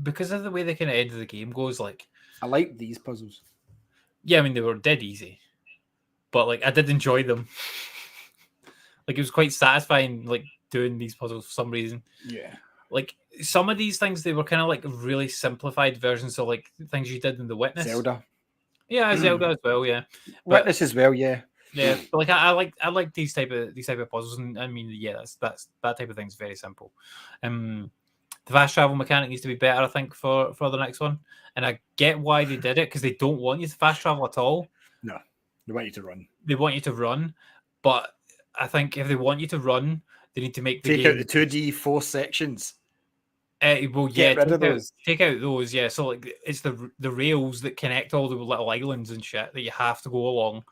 because of the way the kind of end of the game goes. Like, I like these puzzles. Yeah, I mean, they were dead easy, but like I did enjoy them. Like, it was quite satisfying, like doing these puzzles for some reason. Yeah. Like, some of these things, they were kind of like really simplified versions of like things you did in The Witness. Zelda. Yeah, Zelda as well, yeah. Witness as well, yeah. Yeah, but like I like these type of puzzles, and I mean, yeah, that's that type of thing is very simple. The fast travel mechanic needs to be better, I think, for the next one. And I get why they did it, because they don't want you to fast travel at all. No, they want you to run. They want you to run, but I think if they want you to run, they need to make the take out the 2D 4 sections. Well, yeah, take out those. Yeah, so like it's the rails that connect all the little islands and shit that you have to go along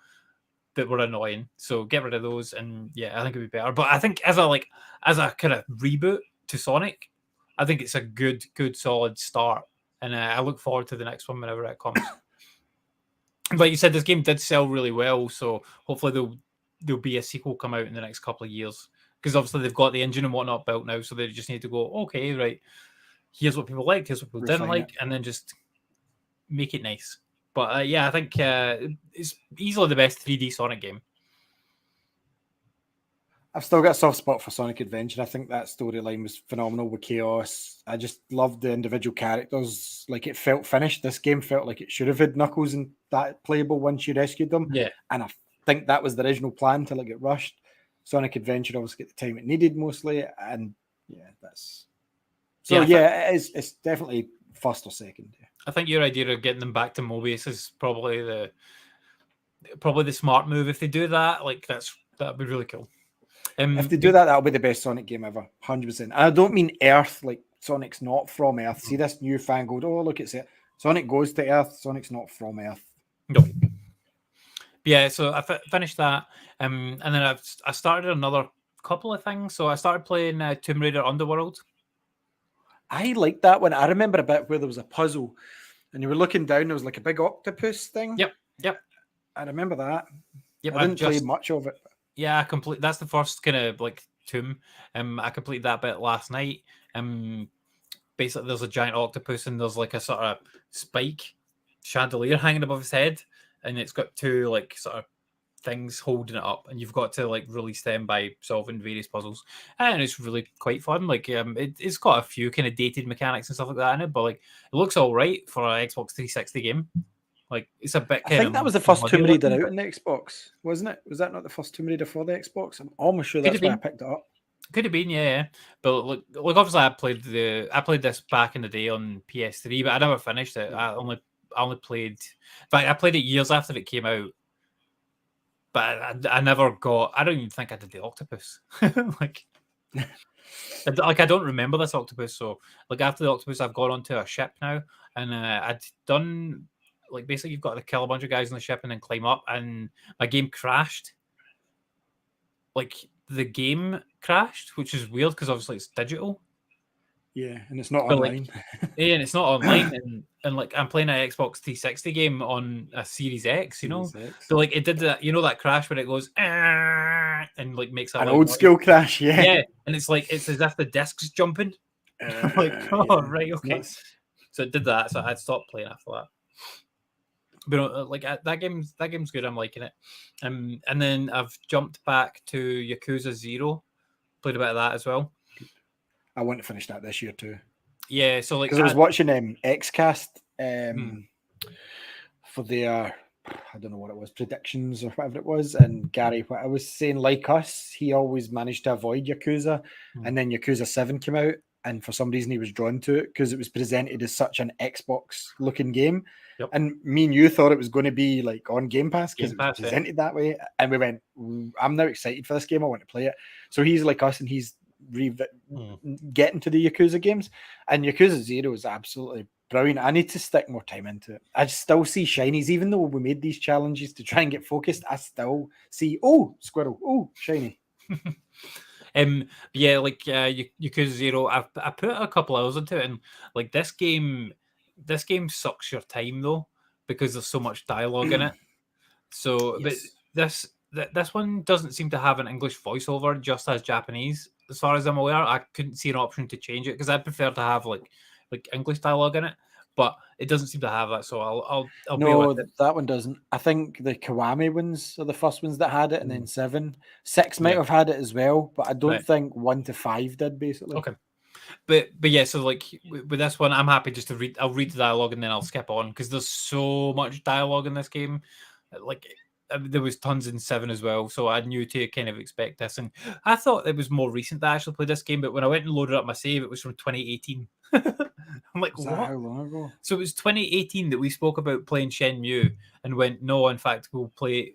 that were annoying. So get rid of those, and yeah, I think it'd be better. But I think as a kind of reboot, to Sonic, I think it's a good solid start, and I look forward to the next one whenever it comes. Like you said, this game did sell really well, so hopefully there'll be a sequel come out in the next couple of years, because obviously they've got the engine and whatnot built now, so they just need to go, okay, right, here's what people liked, here's what people didn't like, and then just make it nice. But yeah, I think it's easily the best 3D Sonic game. I've still got a soft spot for Sonic Adventure. I think that storyline was phenomenal with Chaos. I just loved the individual characters. Like, it felt finished. This game felt like it should have had Knuckles and that playable once you rescued them. Yeah. And I think that was the original plan till it get rushed. Sonic Adventure obviously get the time it needed mostly. And yeah, that's... So yeah, it's definitely first or second. Yeah. I think your idea of getting them back to Mobius is probably the smart move. If they do that, like that'd be really cool. If they do that, that'll be the best Sonic game ever, 100%. And I don't mean Earth, like Sonic's not from Earth. See this newfangled, oh, look, it's it. Sonic goes to Earth, Sonic's not from Earth. No. Yeah, so I finished that, and then I started another couple of things. So I started playing Tomb Raider Underworld. I liked that one. I remember a bit where there was a puzzle, and you were looking down, there was like a big octopus thing. Yep. I remember that. Yep, I didn't play much of it. Yeah, that's the first kind of like tomb. I completed that bit last night. Basically, there's a giant octopus and there's like a sort of spike chandelier hanging above his head, and it's got two like sort of things holding it up, and you've got to like release them by solving various puzzles, and it's really quite fun. Like, it's got a few kind of dated mechanics and stuff like that in it, but like it looks all right for an Xbox 360 game. Like, it's a bit. I think that was the first Tomb Raider out on the Xbox, wasn't it? Was that not the first Tomb Raider for the Xbox? I'm almost sure that's why I picked it up. Could have been, yeah. But look, obviously, I played this back in the day on PS3, but I never finished it. I only played. In fact, I played it years after it came out, but I never got. I don't even think I did the octopus. like I don't remember this octopus. So, like, after the octopus, I've gone onto a ship now, and I'd done. Like, basically, you've got to kill a bunch of guys on the ship and then climb up, and my game crashed. Like, the game crashed, which is weird because obviously it's digital. Yeah, and it's not online. Yeah, and it's not online, and like I'm playing an Xbox 360 game on a Series X, you know. So like it did that, you know, that crash when it goes and like makes an old school crash, yeah. Yeah, and it's as if the disc's jumping. Like, oh, right, okay. Nuts. So it did that, so I had stopped playing after that. But like that game's good. I'm liking it. And then I've jumped back to Yakuza 0. Played a bit of that as well. I want to finish that this year too. Yeah, so like because I was watching Xcast for their, I don't know what it was, predictions or whatever it was, and Gary, what I was saying, like us, he always managed to avoid Yakuza, and then Yakuza 7 came out, and for some reason he was drawn to it because it was presented as such an Xbox looking game. Yep. And me and you thought it was going to be like on Game Pass because it was presented that way, and we went, I'm now excited for this game, I want to play it. So he's like us, and he's getting to the Yakuza games, and Yakuza 0 is absolutely brilliant. I need to stick more time into it. I still see shinies, even though we made these challenges to try and get focused, I still see, oh, squirrel, oh, shiny. Yeah, like Yakuza 0, I put a couple hours into it, and like this game sucks your time though, because there's so much dialogue in it. So yes. But this one doesn't seem to have an English voiceover, just as Japanese, as far as I'm aware. I couldn't see an option to change it because I'd prefer to have like English dialogue in it, but it doesn't seem to have that. So I'll no, that one doesn't. I think the Kiwami ones are the first ones that had it, and then 6 might have had it as well, but I don't think 1 to 5 did, basically. Okay. But yeah, so like with this one, I'm happy just to read. I'll read the dialogue and then I'll skip on because there's so much dialogue in this game. Like there was tons in 7 as well, so I knew to kind of expect this. And I thought it was more recent that I actually played this game, but when I went and loaded up my save, it was from 2018. I'm like, what? How long ago? So it was 2018 that we spoke about playing Shenmue and went, no, in fact, we'll play.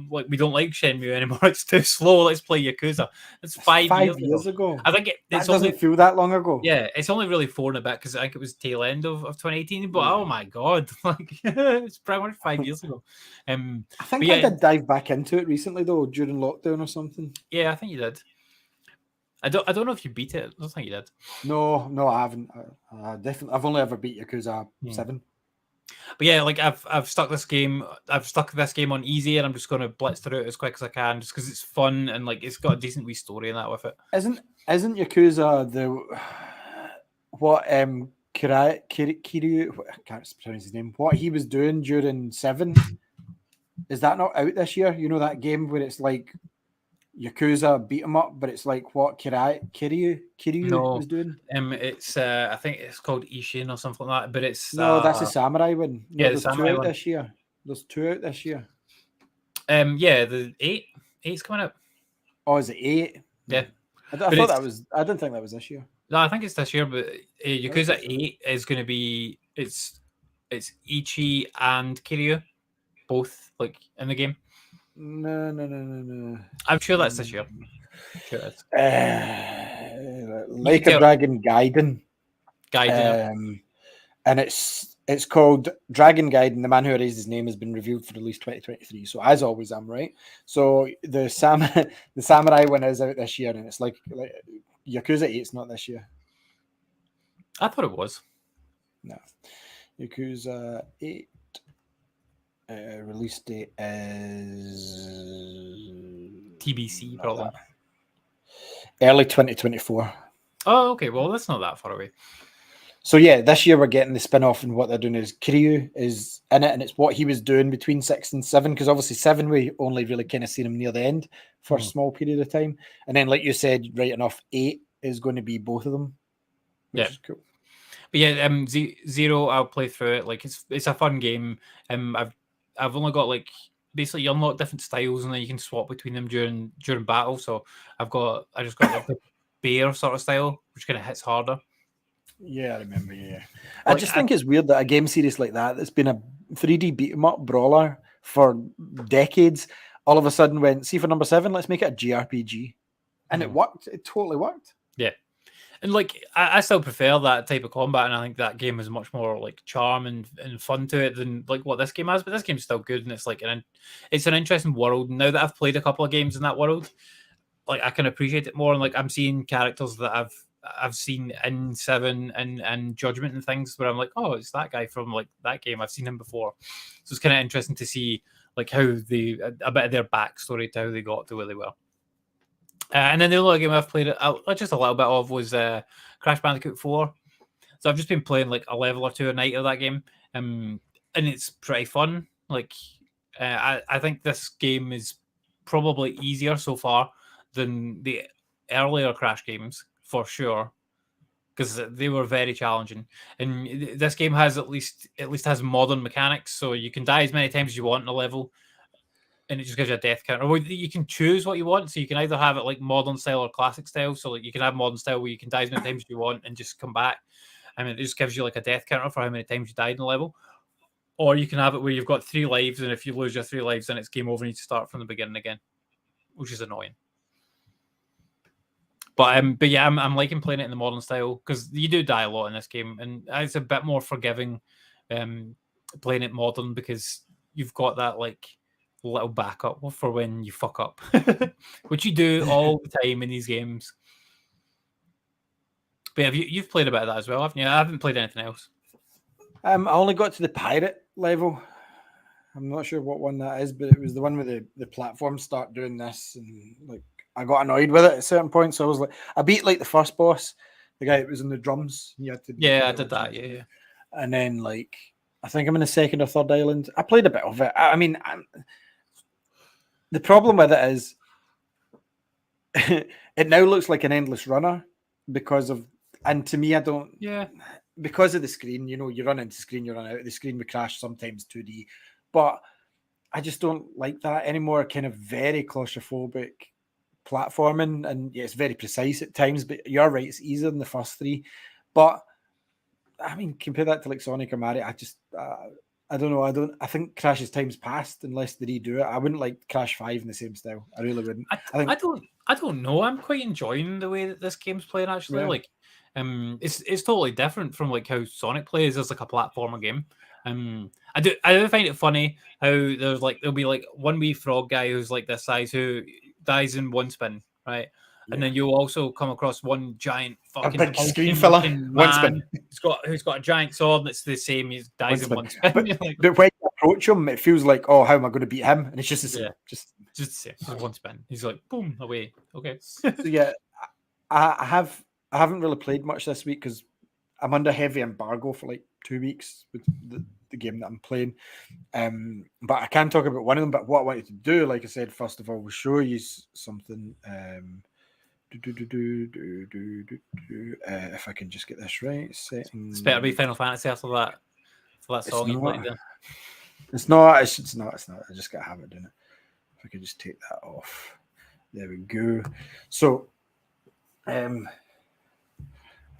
Like, we don't like Shenmue anymore. It's too slow. Let's play Yakuza. It's 5 years ago. I think it doesn't feel that long ago. Yeah, it's only really 4 and a bit because I think it was tail end of 2018. But oh my god, like it's pretty much 5 years ago. I think I did dive back into it recently though during lockdown or something. Yeah, I think you did. I don't know if you beat it. I don't think you did. No, I haven't. Definitely, I've only ever beat Yakuza 7. But yeah, like I've stuck this game on easy, and I'm just going to blitz through it as quick as I can, just because it's fun and like it's got a decent wee story in that with it. Isn't Yakuza the what Kiryu? I can't pronounce his name. What he was doing during 7? Is that not out this year? You know that game where it's like Yakuza beat 'em up, but it's like what Kiryu was doing. It's I think it's called Ishin or something like that. But it's that's a samurai one. No, yeah, there's samurai 2 out one. this year. There's 2 out this year. Yeah, the 8's coming out. Oh, is it 8? Yeah, I thought that was. I didn't think that was this year. No, I think it's this year. But Yakuza 8 is going to be it's Ichi and Kiryu, both like in the game. No. I'm sure that's this year. Sure it's. Like a Dragon Gaiden. And it's called Dragon Gaiden. The Man Who Erased His Name has been revealed for release 2023. So as always, I'm right. So the samurai one is out this year, and it's like Yakuza 8's not this year. I thought it was. No, Yakuza 8 release date is TBC, probably early 2024. Oh, okay. Well, that's not that far away. So yeah, this year we're getting the spin-off, and what they're doing is Kiryu is in it, and it's what he was doing between 6 and 7, because obviously 7 we only really kind of seen him near the end for a small period of time, and then like you said, right enough, 8 is going to be both of them, which is cool. But yeah, 0, I'll play through it. Like it's a fun game. I've only got like basically you unlock different styles, and then you can swap between them during battle. So I just got like the bear sort of style, which kind of hits harder. Yeah, I remember. Yeah, I just think it's weird that a game series like that's been a 3D beat 'em up brawler for decades, all of a sudden went, see, for number 7, let's make it a JRPG, and it worked. It totally worked. Yeah, and like I still prefer that type of combat, and I think that game has much more like charm and fun to it than like what this game has. But this game's still good, and it's like it's an interesting world. Now that I've played a couple of games in that world, like I can appreciate it more, and like I'm seeing characters that I've seen in 7 and Judgment and things where I'm like, oh, it's that guy from like that game. I've seen him before. So it's kind of interesting to see like how a bit of their backstory to how they got to where they were. And then the other game I've played just a little bit of was Crash Bandicoot 4. So I've just been playing like a level or 2 a night of that game. And it's pretty fun. Like I think this game is probably easier so far than the earlier Crash games, for sure, because they were very challenging. And this game has at least has modern mechanics, so you can die as many times as you want in a level, and it just gives you a death counter. Or you can choose what you want, so you can either have it like modern style or classic style. So like you can have modern style where you can die as many times as you want and just come back. I mean, it just gives you like a death counter for how many times you died in a level. Or you can have it where you've got 3 lives, and if you lose your 3 lives, then it's game over and you need to start from the beginning again, which is annoying. But yeah, I'm liking playing it in the modern style because you do die a lot in this game, and it's a bit more forgiving playing it modern because you've got that like little backup for when you fuck up, which you do all the time in these games. But you've played a bit of that as well, haven't you? I haven't played anything else. I only got to the pirate level. I'm not sure what one that is, but it was the one where the platforms start doing this, and like I got annoyed with it at a certain point. So I was like, I beat like the first boss, the guy that was in the drums. You had to I did that. Yeah. And then like I think I'm in the second or third island. I played a bit of it. I mean, the problem with it is it now looks like an endless runner because of, and to me, I don't. Yeah. Because of the screen, you know, you run into the screen, you run out of the screen. We crash sometimes 2D, but I just don't like that anymore. Kind of very claustrophobic platforming, and yeah, it's very precise at times. But you're right, it's easier than the first 3. But I mean, compare that to like Sonic or Mario. I just, I don't know. I think Crash's time's passed unless they redo it. I wouldn't like Crash 5 in the same style. I really wouldn't. I don't know. I'm quite enjoying the way that this game's playing. Actually, yeah. Like. It's totally different from like how Sonic plays as like a platformer game. I do find it funny how there'll be like one wee frog guy who's like this size who dies in one spin, right? And then you'll also come across one giant fucking big screen filler, one spin. Who's got a giant sword that's the same. He dies in one spin. But when you approach him, it feels like, oh, how am I going to beat him? And it's just the same. Just the same. Just one spin. He's like, boom, away. Okay. So yeah, I haven't really played much this week because I'm under heavy embargo for like 2 weeks with the game that I'm playing. But I can talk about one of them. But what I wanted to do, like I said, first of all, was show you something. If I can just get this right, it's better be Final Fantasy after that. For that song you played there. It's not. I just gotta have it, doing it. If I can just take that off. There we go. So, if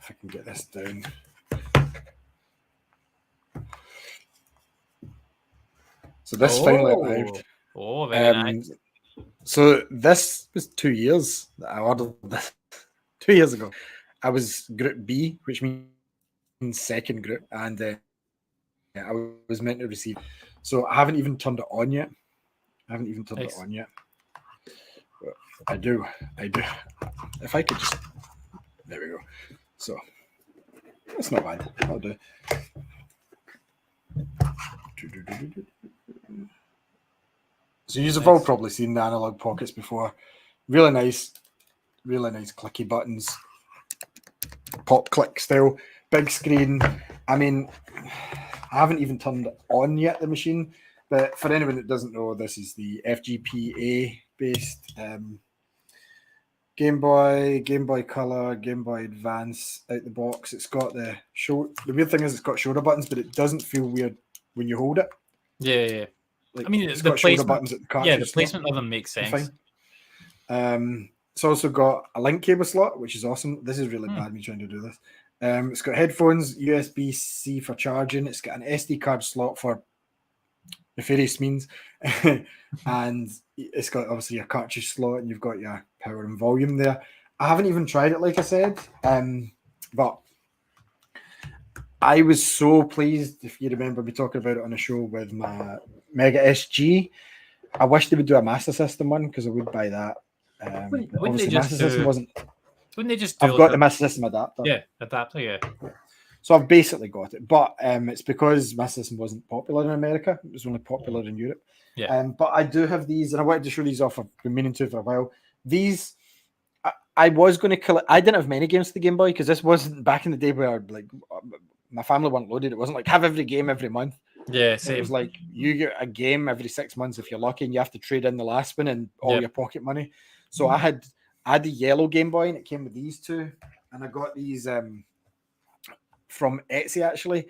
I can get this down. So this finally arrived. Oh, very nice. So this was 2 years that I ordered this. 2 years ago. I was Group B, which means second group, and I was meant to receive. So I haven't even turned it on yet. But I do. If I could just... There we go. So, that's not bad. I'll do. So you've all probably seen the analog pockets before. Really nice clicky buttons. Pop click style. Big screen. I mean, I haven't even turned it on yet, the machine. But for anyone that doesn't know, this is the FGPA based Game Boy Color, Game Boy Advance out the box. It's got the weird thing is it's got shoulder buttons, but it doesn't feel weird when you hold it. Yeah. Like, I mean, it's got shoulder buttons at the cartridge. Yeah, the placement of them makes sense. It's also got a link cable slot, which is awesome. This is really bad me trying to do this. It's got headphones, USB-C for charging. It's got an SD card slot for nefarious means. And it's got obviously a cartridge slot, and you've got your power and volume there. I haven't even tried it, like I said. But I was so pleased, if you remember me talking about it on a show with my Mega SG. I wish they would do a Master System one because I would buy that. Wouldn't they just I've got the Master System adapter. Yeah, adapter, yeah. So I've basically got it. But it's because Master System wasn't popular in America. It was only popular in Europe. Yeah. But I do have these, and I wanted to show these off. I've been meaning to for a while. These, I was going to collect. I didn't have many games to the Game Boy because this wasn't back in the day where like my family weren't loaded. It wasn't like have every game every month. Yeah, same. It was like you get a game every 6 months if you're lucky, and you have to trade in the last one and all your pocket money. So I had the yellow Game Boy, and it came with these two, and I got these from Etsy actually,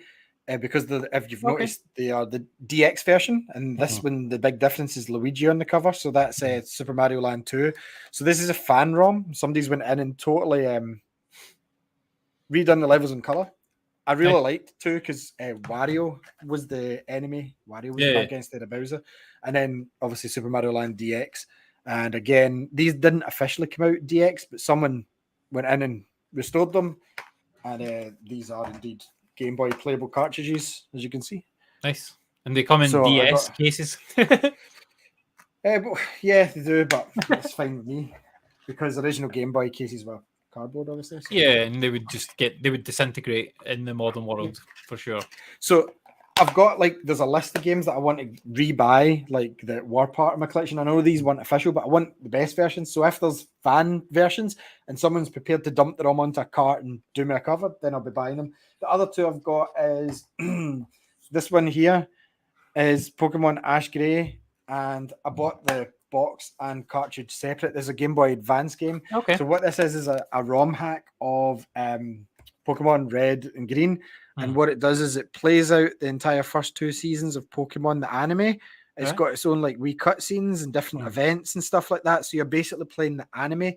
because if you've noticed, they are the DX version, and this one the big difference is Luigi on the cover. So that's Super Mario Land 2. So this is a fan ROM. Somebody's went in and totally redone the levels in color. I really liked too because Wario was the enemy. Wario was the bad guy instead of Bowser, and then obviously Super Mario Land DX. And again, these didn't officially come out DX, but someone went in and restored them, and these are indeed Game Boy playable cartridges, as you can see. Nice, and they come in DS cases. Yeah, they do, but that's fine with me because original Game Boy cases were cardboard, obviously. So. Yeah, and they would disintegrate in the modern world for sure. So I've got there's a list of games that I want to rebuy, like that were part of my collection. I know these weren't official, but I want the best versions. So if there's fan versions and someone's prepared to dump their ROM onto a cart and do me a cover, then I'll be buying them. The other two I've got is this one here is Pokemon Ash Grey, and I bought the box and cartridge separate. There's a Game Boy Advance game. Okay. So what this is a ROM hack of Pokemon Red and Green. And what it does is it plays out the entire first 2 seasons of Pokemon, the anime. It's got its own wee cutscenes and different events and stuff like that. So you're basically playing the anime.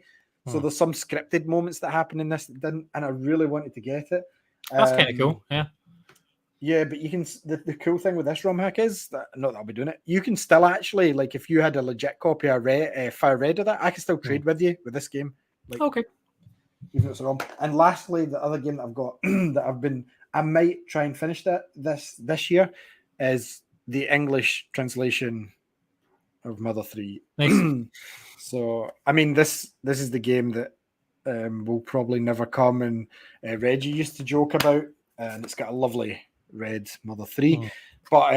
So there's some scripted moments that happen in this that didn't, and I really wanted to get it. That's kind of cool, yeah. Yeah, but you can. The cool thing with this ROM hack is that not that I'll be doing it. You can still actually if you had a legit copy of Fire Red of that, I can still trade with you with this game. Okay. Even though it's a ROM. And lastly, the other game that I've got that I might try and finish that this year is the English translation of Mother 3. Nice. So, I mean, this is the game that will probably never come, and Reggie used to joke about, and it's got a lovely red Mother 3. But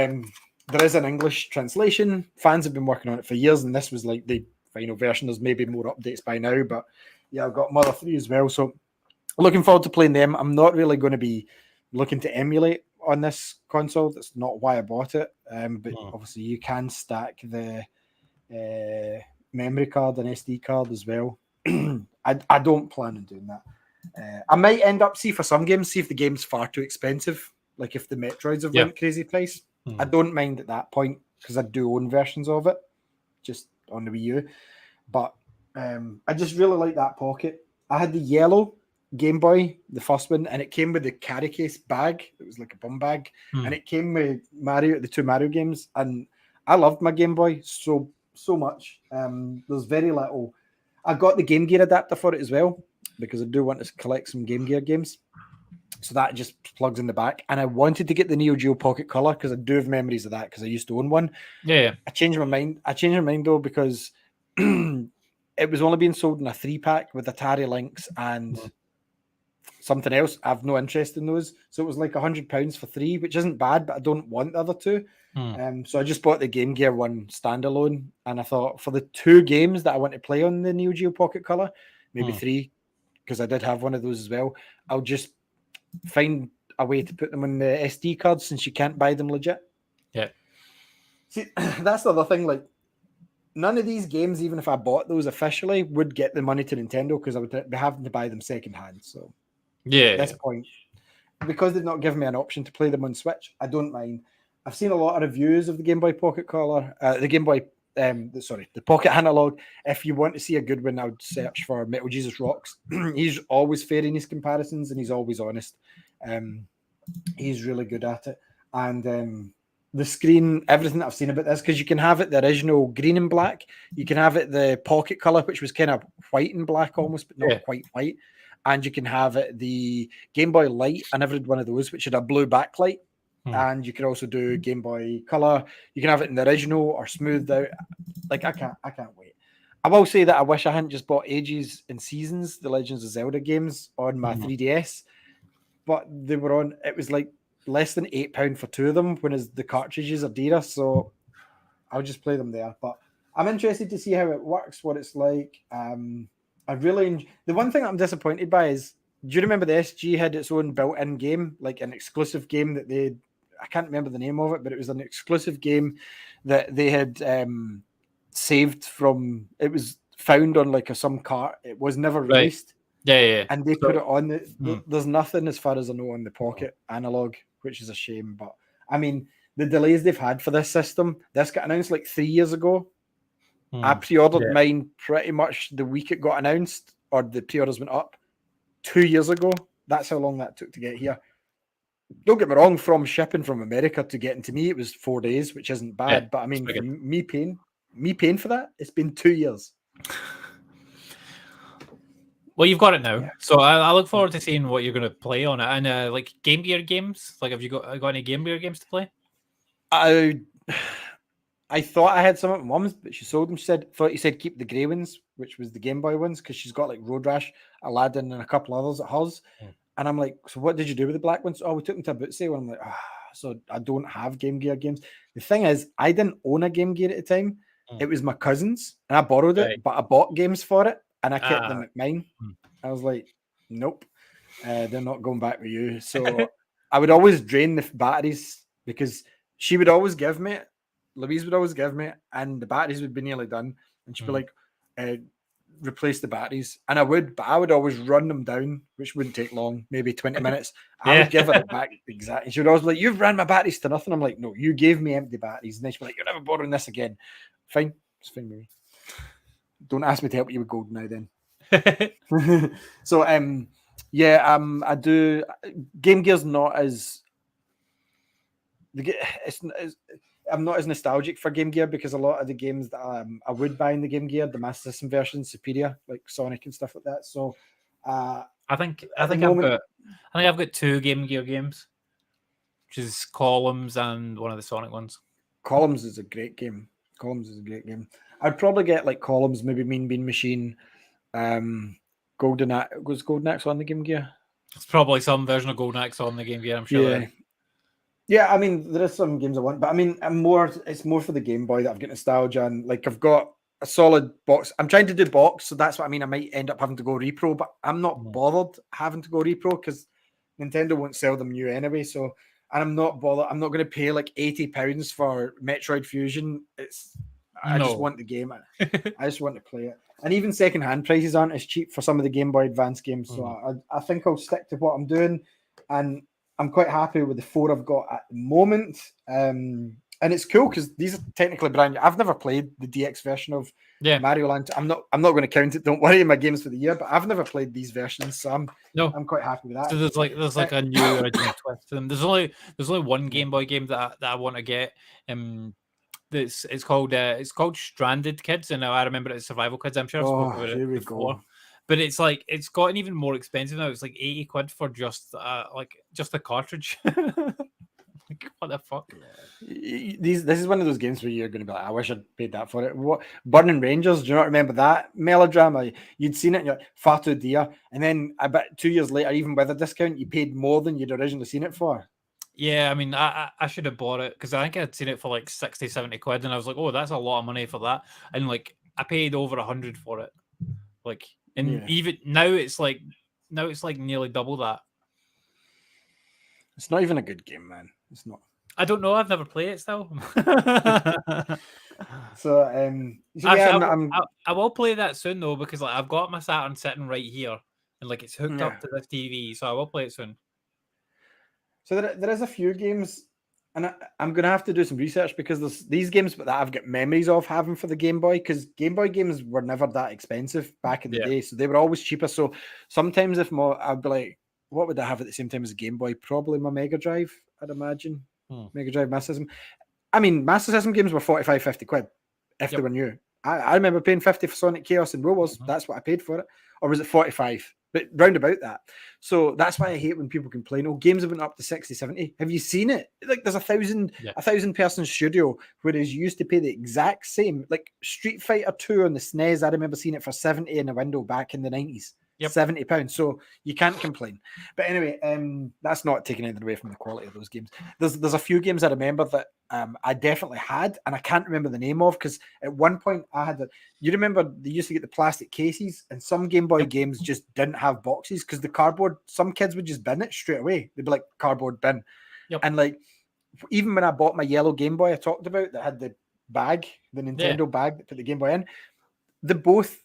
there is an English translation. Fans have been working on it for years, and this was like the final version. There's maybe more updates by now, but yeah, I've got Mother 3 as well. So looking forward to playing them. I'm not really going to be looking to emulate on this console. That's not why I bought it. But obviously you can stack the memory card and SD card as well. I don't plan on doing that. I might end up, see for some games, see if the game's far too expensive. Like if the Metroids have went crazy price. I don't mind at that point because I do own versions of it just on the Wii U. But I just really like that pocket. I had the yellow Game Boy, the first one, and it came with the carry case bag. It was like a bum bag, and it came with the 2 Mario games, and I loved my Game Boy so much. There's very little. I got the Game Gear adapter for it as well because I do want to collect some Game Gear games. So that just plugs in the back, and I wanted to get the Neo Geo Pocket Color because I do have memories of that because I used to own one. Yeah. I changed my mind though because it was only being sold in a 3-pack with Atari Lynx and something else. I have no interest in those. So it was like £100 for 3, which isn't bad, but I don't want the other 2. So I just bought the Game Gear one standalone, and I thought for the 2 games that I want to play on the Neo Geo Pocket Color, maybe 3, because I did have one of those as well, I'll just find a way to put them on the SD cards since you can't buy them legit. Yeah. See, that's the other thing. Like, none of these games, even if I bought those officially, would get the money to Nintendo because I would be having to buy them secondhand. So, at this point, because they've not given me an option to play them on Switch, I don't mind. I've seen a lot of reviews of the Game Boy Pocket Color, the Pocket Analog. If you want to see a good one, I would search for Metal Jesus Rocks. He's always fair in his comparisons, and he's always honest. He's really good at it. And the screen, everything that I've seen about this, because you can have it the original green and black, you can have it the Pocket Color, which was kind of white and black almost, but not quite white. And you can have it the Game Boy Light, and every one of those, which had a blue backlight. And you can also do Game Boy Color. You can have it in the original or smoothed out. Like, I can't wait. I will say that I wish I hadn't just bought Ages and Seasons, the Legends of Zelda games, on my 3DS. But they were on, it was like less than £8 for 2 of them, when the cartridges are dearer. So I'll just play them there. But I'm interested to see how it works, what it's like. I really the one thing I'm disappointed by is, do you remember the SG had its own built-in game, like an exclusive game that I can't remember the name of it, but it was an exclusive game that they had saved from. It was found on like some cart. It was never released. Yeah. And they put it on. There's nothing, as far as I know, on the Pocket Analog, which is a shame. But I mean, the delays they've had for this system. This got announced like 3 years ago. I pre-ordered mine pretty much the week it got announced, or the pre-orders went up 2 years ago. That's how long that took to get here. Don't get me wrong, from shipping from America to getting to me, it was 4 days, which isn't bad. But I mean, me paying for that, it's been 2 years. Well, you've got it now, so I look forward to seeing what you're going to play on it. And like Game Gear games, like have you got any Game Gear games to play? I thought I had some at my mum's, but she sold them. She said keep the grey ones, which was the Game Boy ones, because she's got like Road Rash, Aladdin, and a couple others at hers. And I'm like, so what did you do with the black ones? Oh, we took them to a boot sale. I'm like, so I don't have Game Gear games. The thing is, I didn't own a Game Gear at the time. It was my cousin's, and I borrowed it, but I bought games for it, and I kept them at mine. I was like, nope, they're not going back with you. So I would always drain the batteries, because she would always give me it. Louise would always give me it, and the batteries would be nearly done. And she'd be like, replace the batteries. And I would, but I would always run them down, which wouldn't take long, maybe 20 minutes. I would give her it back exactly. She would always be like, you've ran my batteries to nothing. I'm like, no, you gave me empty batteries. And then she'd be like, you're never borrowing this again. Fine. It's fine with me. Don't ask me to help you with gold now then. So, I do. Game Gear's not as... I'm not as nostalgic for Game Gear, because a lot of the games that I would buy in the Game Gear, the Master System version, superior, like Sonic and stuff like that. So, I think I've got 2 Game Gear games, which is Columns and one of the Sonic ones. Columns is a great game. Columns is a great game. I'd probably get like Columns, maybe Mean Bean Machine, Golden Axe. Was Golden Axe on the Game Gear? It's probably some version of Golden Axe on the Game Gear, I'm sure. Yeah. Yeah, I mean, there is some games I want, but I mean, it's more for the Game Boy that I've got nostalgia, and like I've got a solid box. I'm trying to do box, so that's what I mean. I might end up having to go repro, but I'm not bothered having to go repro because Nintendo won't sell them new anyway. So, and I'm not bothered. I'm not going to pay like £80 for Metroid Fusion. I just want the game. I just want to play it. And even secondhand prices aren't as cheap for some of the Game Boy Advance games. So I think I'll stick to what I'm doing, and I'm quite happy with the 4 I've got at the moment. And it's cool because these are technically brand new. I've never played the DX version of Mario Land. I'm not going to count it. Don't worry, in my games for the year. But I've never played these versions, so I'm quite happy with that. So there's like a new original twist to them. There's only one Game Boy game that I want to get. It's called Stranded Kids, and I remember it's Survival Kids. I'm sure I've spoken about it before. Go. But it's gotten even more expensive now. It's like £80 for just a cartridge. Like, what the fuck? Yeah. This is one of those games where you're going to be like, I wish I'd paid that for it. What Burning Rangers? Do you not remember that melodrama? You'd seen it, and you're like, Fatu Dia, and then about 2 years later, even with a discount, you paid more than you'd originally seen it for. Yeah, I mean, I should have bought it because I think I'd seen it for like 60, 70 quid, and I was like, oh, that's a lot of money for that. And like, I paid over 100 for it. Like, and even now it's like nearly double that. It's not even a good game, man. It's not. I don't know. I've never played it still. So, actually, I will play that soon though, because like I've got my Saturn sitting right here, and like it's hooked up to this TV, so I will play it soon. So there is a few games, and I'm going to have to do some research because there's these games that I've got memories of having for the Game Boy, because Game Boy games were never that expensive back in the day, so they were always cheaper. So sometimes I'd be like, what would I have at the same time as a Game Boy? Probably my Mega Drive, I'd imagine. Mega Drive Master System. I mean, Master System games were 45, 50 quid if they were new. I remember paying 50 for Sonic Chaos and Robots. That's what I paid for it. Or was it 45? But round about that. So that's why I hate when people complain, oh, games have been up to 60, 70. Have you seen it? Like there's a thousand person studio, whereas you used to pay the exact same. Like Street Fighter 2 on the SNES, I remember seeing it for 70 in a window back in the 90s. £70. So you can't complain. But anyway, that's not taking anything away from the quality of those games. There's a few games I remember that I definitely had, and I can't remember the name of, because at one point I had you remember they used to get the plastic cases, and some Game Boy games just didn't have boxes because the cardboard, some kids would just bin it straight away. They'd be like, cardboard bin. And like, even when I bought my yellow Game Boy I talked about that had the bag, the Nintendo bag that put the Game Boy in, the both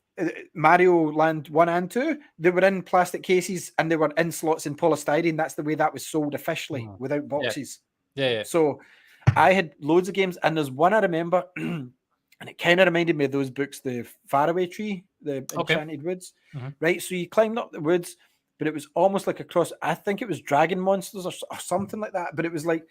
Mario Land 1 and 2, they were in plastic cases and they were in slots in polystyrene. That's the way that was sold officially, without boxes. So I had loads of games, and there's one I remember, and it kind of reminded me of those books, the Faraway Tree, the Enchanted Woods, right? So you climbed up the woods, but it was almost like a cross. I think it was Dragon Monsters or something like that, but it was like,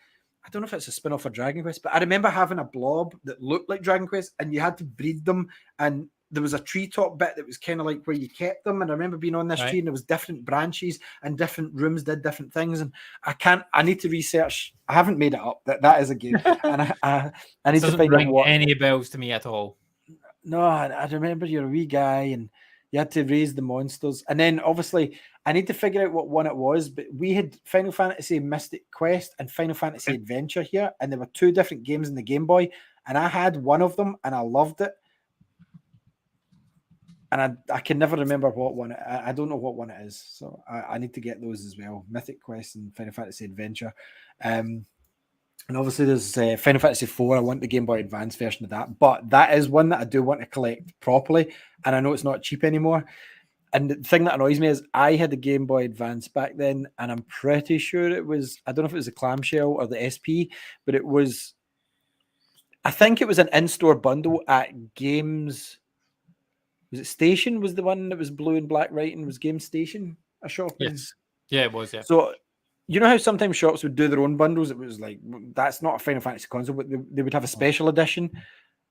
I don't know if it's a spin-off of Dragon Quest, but I remember having a blob that looked like Dragon Quest, and you had to breed them, and there was a treetop bit that was kind of like where you kept them. And I remember being on this tree, and there was different branches and different rooms did different things. And I need to research. I haven't made it up. That is a game. And I need to find out what. Any bells to me at all. No, I remember you're a wee guy and you had to raise the monsters. And then obviously I need to figure out what one it was, but we had Final Fantasy Mystic Quest and Final Fantasy Adventure here. And there were two different games in the Game Boy. And I had one of them and I loved it. And I can never remember what one. I don't know what one it is, so I need to get those as well. Mythic Quest and Final Fantasy Adventure, and obviously there's Final Fantasy 4. I want the Game Boy Advance version of that, but that is one that I do want to collect properly. And I know it's not cheap anymore. And the thing that annoys me is I had the Game Boy Advance back then, and I'm pretty sure it was, I don't know if it was a clamshell or the SP, but it was, I think it was an in-store bundle at Games. Was it Station? Was the one that was blue and black writing? Was Game Station a shop? Yes. Yeah, it was, yeah. So, you know how sometimes shops would do their own bundles? It was like, that's not a Final Fantasy console, but they would have a special edition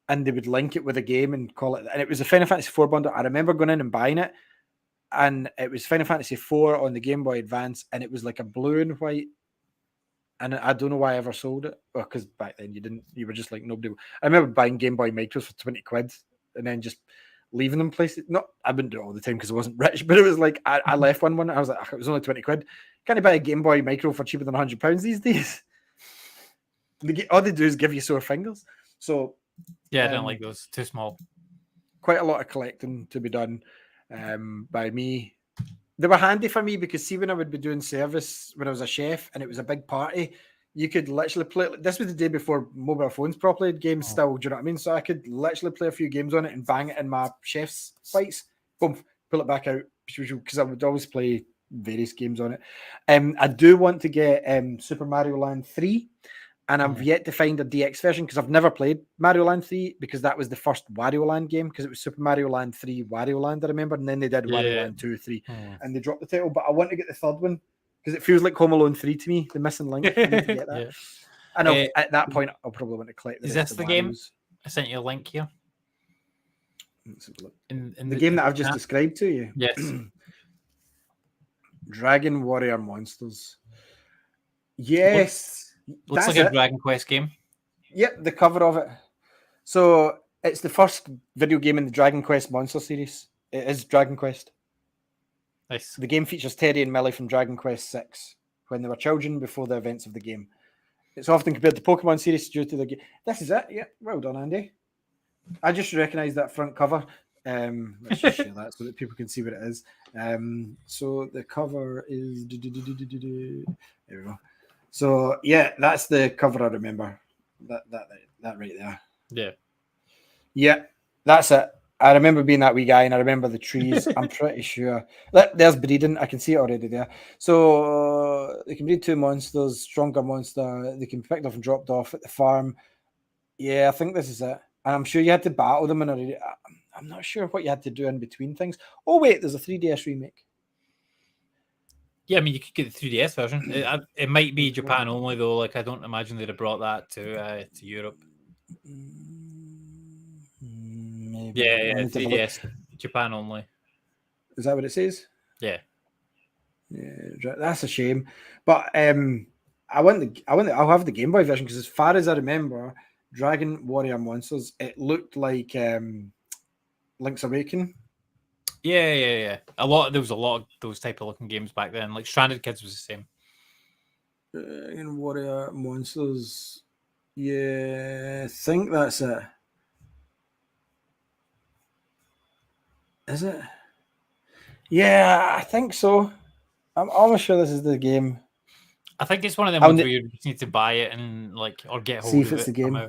and they would link it with a game and call it. And it was a Final Fantasy 4 bundle. I remember going in and buying it, and it was Final Fantasy 4 on the Game Boy Advance, and it was like a blue and white And I don't know why I ever sold it. Well, because back then you were just like nobody. I remember buying Game Boy Micros for 20 quid and then just leaving them places. Not, I wouldn't do it all the time because I wasn't rich, but it was like I left one. I was like, it was only 20 quid. Can't you buy a Game Boy Micro for cheaper than £100 these days? All they do is give you sore fingers. So yeah, I don't like those. Too small. Quite a lot of collecting to be done by me. They were handy for me because see when I would be doing service when I was a chef and it was a big party, you could literally play. This was the day before mobile phones properly had games still. Do you know what I mean? So I could literally play a few games on it and bang it in my chef's fights. Boom, pull it back out because I would always play various games on it. I do want to get Super Mario Land 3. And I've yet to find a DX version because I've never played Mario Land 3 because that was the first Wario Land game because it was Super Mario Land 3 Wario Land, I remember. And then they did Wario Land 2, 3 and they dropped the title. But I want to get the third one because it feels like Home Alone 3 to me, the missing link. I need to get that. And at that point, I'll probably want to collect the Is rest this of the game? I sent you a link here. In the game that I've just described to you? Yes. Dragon Warrior Monsters. Yes. Looks like a Dragon Quest game. Yep, the cover of it. So it's the first video game in the Dragon Quest Monster series. It is Dragon Quest. Nice. The game features Terry and Millie from Dragon Quest 6 when they were children before the events of the game. It's often compared to Pokemon series due to the game. This is it. Yeah, well done, Andy. I just recognised that front cover. Let's just share that so that people can see what it is. So the cover is. There we go. So yeah, that's the cover I remember. That right there. Yeah, that's it. I remember being that wee guy, and I remember the trees. I'm pretty sure. There's breeding. I can see it already there. So they can breed 2 monsters, stronger monster. They can be picked off and dropped off at the farm. Yeah, I think this is it. And I'm sure you had to battle them. I'm not sure what you had to do in between things. Oh wait, there's a 3DS remake. Yeah, I mean, you could get the 3DS version. It might be Japan only, though. Like, I don't imagine they'd have brought that to Europe. Maybe. Yeah, 3DS, Japan only. Is that what it says? Yeah. Yeah, that's a shame. But I'll have the Game Boy version because, as far as I remember, Dragon Warrior Monsters, it looked like Link's Awakening. Yeah. There was a lot of those type of looking games back then. Like Stranded Kids was the same. Dragon Warrior Monsters. Yeah, I think that's it. Is it? Yeah, I think so. I'm almost sure this is the game. I think it's one of them ones where you just need to buy it and or get hold of it. See if it's the game.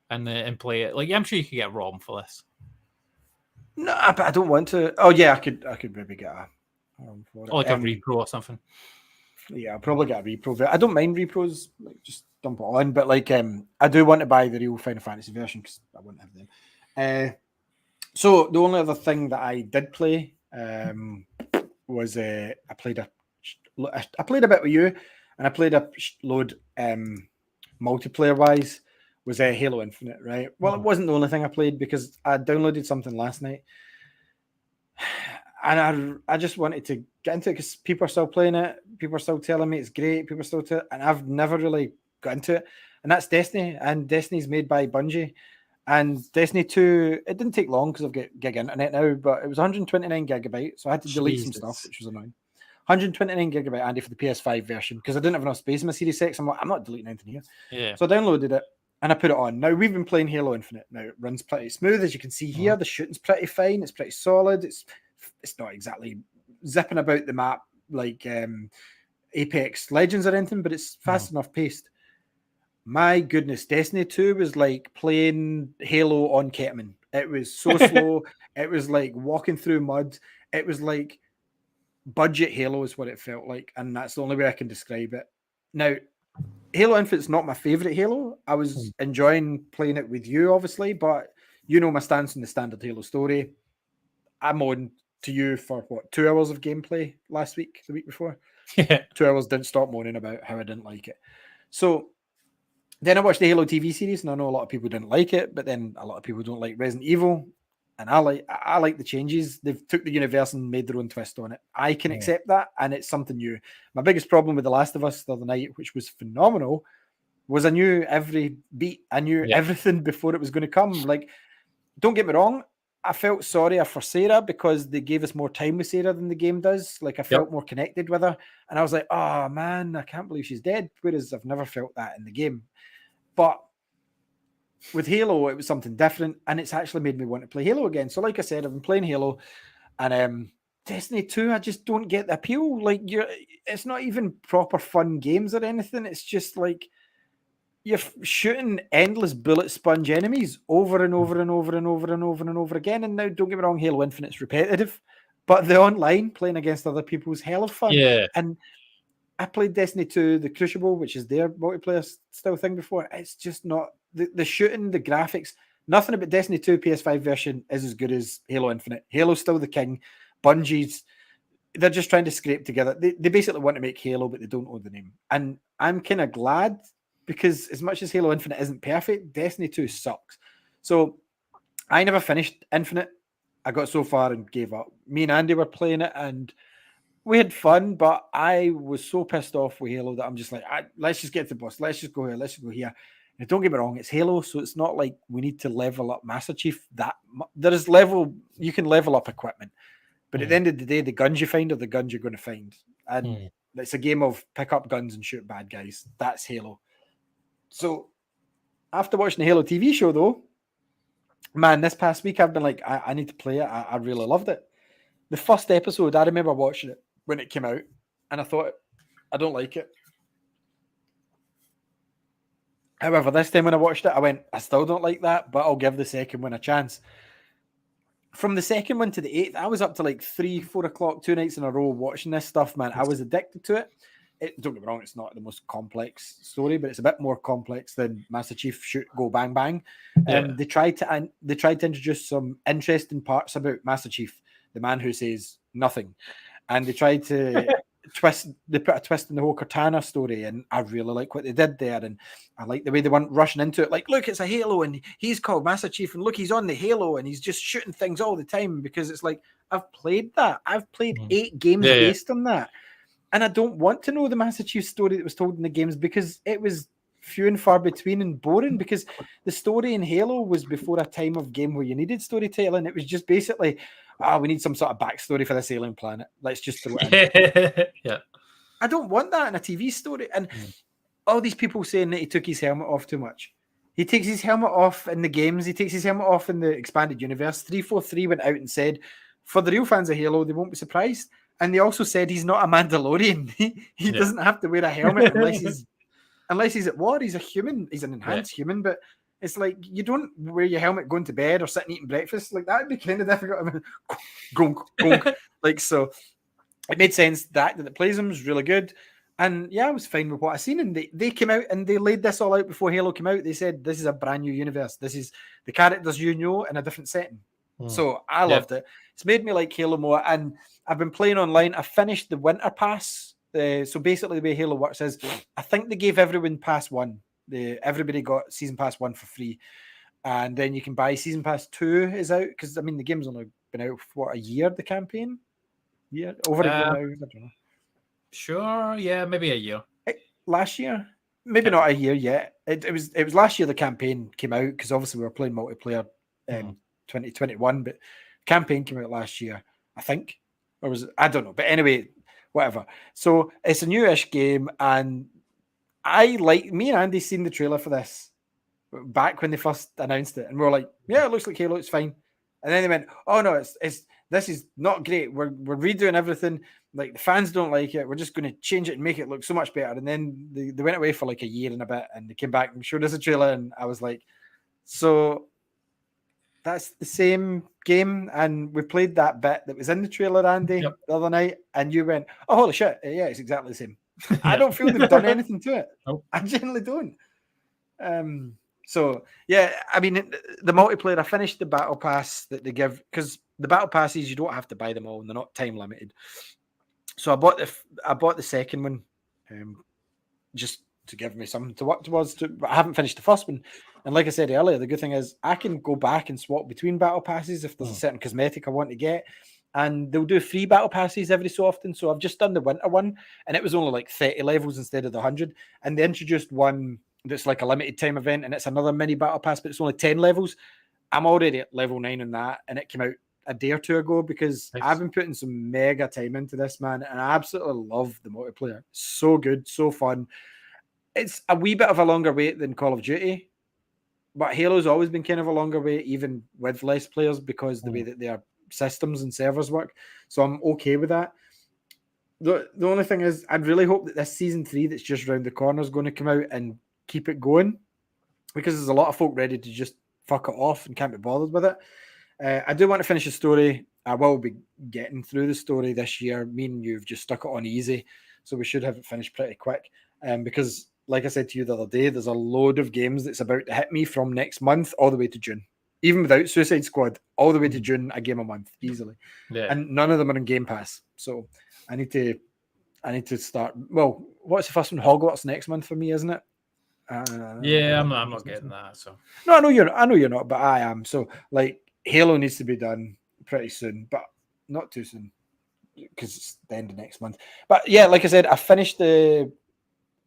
And play it. Like, I'm sure you could get a ROM for this. No, but I don't want to. Oh yeah, I could maybe get a ROM for it. Or like a repro or something. Yeah, I'll probably get a repro. I don't mind repros, like just dump it on. But like, I do want to buy the real Final Fantasy version because I wouldn't have them. So the only other thing that I did play was I played a bit with you, and I played a load multiplayer wise. Was Halo Infinite, right? Well, it wasn't the only thing I played because I downloaded something last night, and I just wanted to get into it because people are still playing it. People are still telling me it's great. People are still and I've never really got into it. And that's Destiny, and Destiny's made by Bungie. And Destiny 2, it didn't take long because I've got gig internet now, but it was 129 gigabytes, so I had to delete some stuff, which was annoying. 129 gigabyte, Andy, for the PS5 version because I didn't have enough space in my Series X. I'm like, I'm not deleting anything here. Yeah. So I downloaded it and I put it on. Now we've been playing Halo Infinite. Now it runs pretty smooth, as you can see here. The shooting's pretty fine. It's pretty solid. It's not exactly zipping about the map like Apex Legends or anything, but it's fast enough paced. My goodness, Destiny 2 was like playing Halo on ketamine. It was so slow. It was like walking through mud. It was like budget Halo is what it felt like, and that's the only way I can describe it. Now, Halo Infinite's not my favorite Halo. I was enjoying playing it with you, obviously, but you know my stance on the standard Halo story. I'm on to you for 2 hours of gameplay last week, the week before. Yeah. 2 hours, didn't stop moaning about how I didn't like it. So then I watched the Halo TV series, and I know a lot of people didn't like it, but then a lot of people don't like Resident Evil. And I like the changes. They've took the universe and made their own twist on it. I can accept that, and it's something new. My biggest problem with The Last of Us the other night, which was phenomenal, was I knew every beat. I knew everything before it was going to come. Like, don't get me wrong, I felt sorrier for Sarah because they gave us more time with Sarah than the game does. Like, I felt more connected with her. And I was like, oh, man, I can't believe she's dead. Whereas I've never felt that in the game. But with Halo, it was something different, and it's actually made me want to play Halo again. So, like I said, I've been playing Halo, and Destiny 2, I just don't get the appeal. Like, it's not even proper fun games or anything. It's just like you're shooting endless bullet sponge enemies over and over and over and over and over and over again. And now, don't get me wrong, Halo Infinite's repetitive, but the online playing against other people's hell of fun. Yeah. And I played Destiny 2, the Crucible, which is their multiplayer style thing before. It's just not the shooting, the graphics. Nothing about Destiny 2 PS5 version is as good as Halo Infinite. Halo's still the king. Bungie's, they're just trying to scrape together. They basically want to make Halo, but they don't own the name. And I'm kind of glad, because as much as Halo Infinite isn't perfect, Destiny 2 sucks. So I never finished Infinite. I got so far and gave up. Me and Andy were playing it, and we had fun, but I was so pissed off with Halo that I'm just like, let's just get to the boss. Let's just go here. Let's just go here. And don't get me wrong, it's Halo, so it's not like we need to level up Master Chief. There is you can level up equipment, but at the end of the day, the guns you find are the guns you're going to find. And it's a game of pick up guns and shoot bad guys. That's Halo. So after watching the Halo TV show, though, man, this past week I've been like, I need to play it. I really loved it. The first episode, I remember watching it when it came out, and I thought, I don't like it. However, this time when I watched it, I went, I still don't like that, but I'll give the second one a chance. From the second one to the 8th, I was up to like 3, 4 o'clock, 2 nights in a row watching this stuff, man. I was addicted to it. Don't get me wrong, it's not the most complex story, but it's a bit more complex than Master Chief Shoot, Go, Bang, Bang. They tried to introduce some interesting parts about Master Chief, the man who says nothing. And they tried to put a twist in the whole Cortana story, and I really like what they did there. And I like the way they weren't rushing into it. Like, look, it's a Halo, and he's called Master Chief, and look, he's on the Halo, and he's just shooting things all the time, because it's like, I've played that. I've played 8 games based on that. And I don't want to know the Master Chief story that was told in the games, because it was few and far between and boring, because the story in Halo was before a time of game where you needed storytelling. It was just basically, we need some sort of backstory for this alien planet. Let's just throw it in. I don't want that in a TV story. And all these people saying that he took his helmet off too much. He takes his helmet off in the games. He takes his helmet off in the expanded universe. 343 went out and said, for the real fans of Halo, they won't be surprised. And they also said he's not a Mandalorian. He doesn't have to wear a helmet unless he's at war. He's a human. He's an enhanced human. But it's like, you don't wear your helmet going to bed or sitting eating breakfast. Like, that would be kind of difficult. I mean, gonk. Like, so it made sense. The actor that plays him was really good. And yeah, I was fine with what I seen. And they came out and they laid this all out before Halo came out. They said, this is a brand new universe. This is the characters you know in a different setting. So I loved it. It's made me like Halo more. And I've been playing online. I finished the Winter Pass. So basically the way Halo works is, I think they gave everyone Pass 1. Everybody got Season Pass 1 for free. And then you can buy Season Pass 2 is out. Because, I mean, the game's only been out for a year, the campaign? Yeah, over a year now. I don't know. Sure, yeah, maybe a year. Last year? Maybe not a year yet. It was last year the campaign came out, because obviously we were playing multiplayer 2021, but campaign came out last year, I think. Or was it? I don't know. But anyway, whatever. So it's a newish game, and me and Andy seen the trailer for this back when they first announced it, and we were like, yeah, it looks like Halo, it's fine. And then they went, oh no, this is not great. We're redoing everything. Like, the fans don't like it. We're just going to change it and make it look so much better. And then they went away for like a year and a bit, and they came back and showed us a trailer, and I was like, so that's the same game. And we played that bit that was in the trailer, Andy, the other night, and you went, oh, holy shit, yeah, it's exactly the same. I don't feel they've done anything to it. Nope. I generally don't. So, yeah, I mean, the multiplayer, I finished the Battle Pass that they give, because the Battle Passes, you don't have to buy them all, and they're not time limited. So I bought the second one, just to give me something to work towards. But I haven't finished the first one. And like I said earlier, the good thing is I can go back and swap between battle passes if there's a certain cosmetic I want to get. And they'll do free battle passes every so often. So I've just done the winter one, and it was only like 30 levels instead of the 100. And they introduced one that's like a limited time event, and it's another mini battle pass, but it's only 10 levels. I'm already at level 9 on that, and it came out a day or two ago because I've been putting some mega time into this, man, and I absolutely love the multiplayer. So good, so fun. It's a wee bit of a longer wait than Call of Duty, but Halo's always been kind of a longer wait, even with less players, because the way that their systems and servers work. So I'm okay with that. The only thing is, I'd really hope that this season 3 that's just around the corner is going to come out and keep it going, because there's a lot of folk ready to just fuck it off and can't be bothered with it. I do want to finish the story. I will be getting through the story this year. Me and you've just stuck it on easy, so we should have it finished pretty quick. Because, like I said to you the other day, there's a load of games that's about to hit me from next month all the way to June. Even without Suicide Squad, all the way to June, a game a month easily. Yeah. And none of them are in Game Pass. So I need to start. Well, what's the first one? Hogwarts next month for me, isn't it? Yeah, I'm not getting that. So no, I know you're not, but I am. So like, Halo needs to be done pretty soon, but not too soon because it's the end of next month. But yeah, like I said, I finished the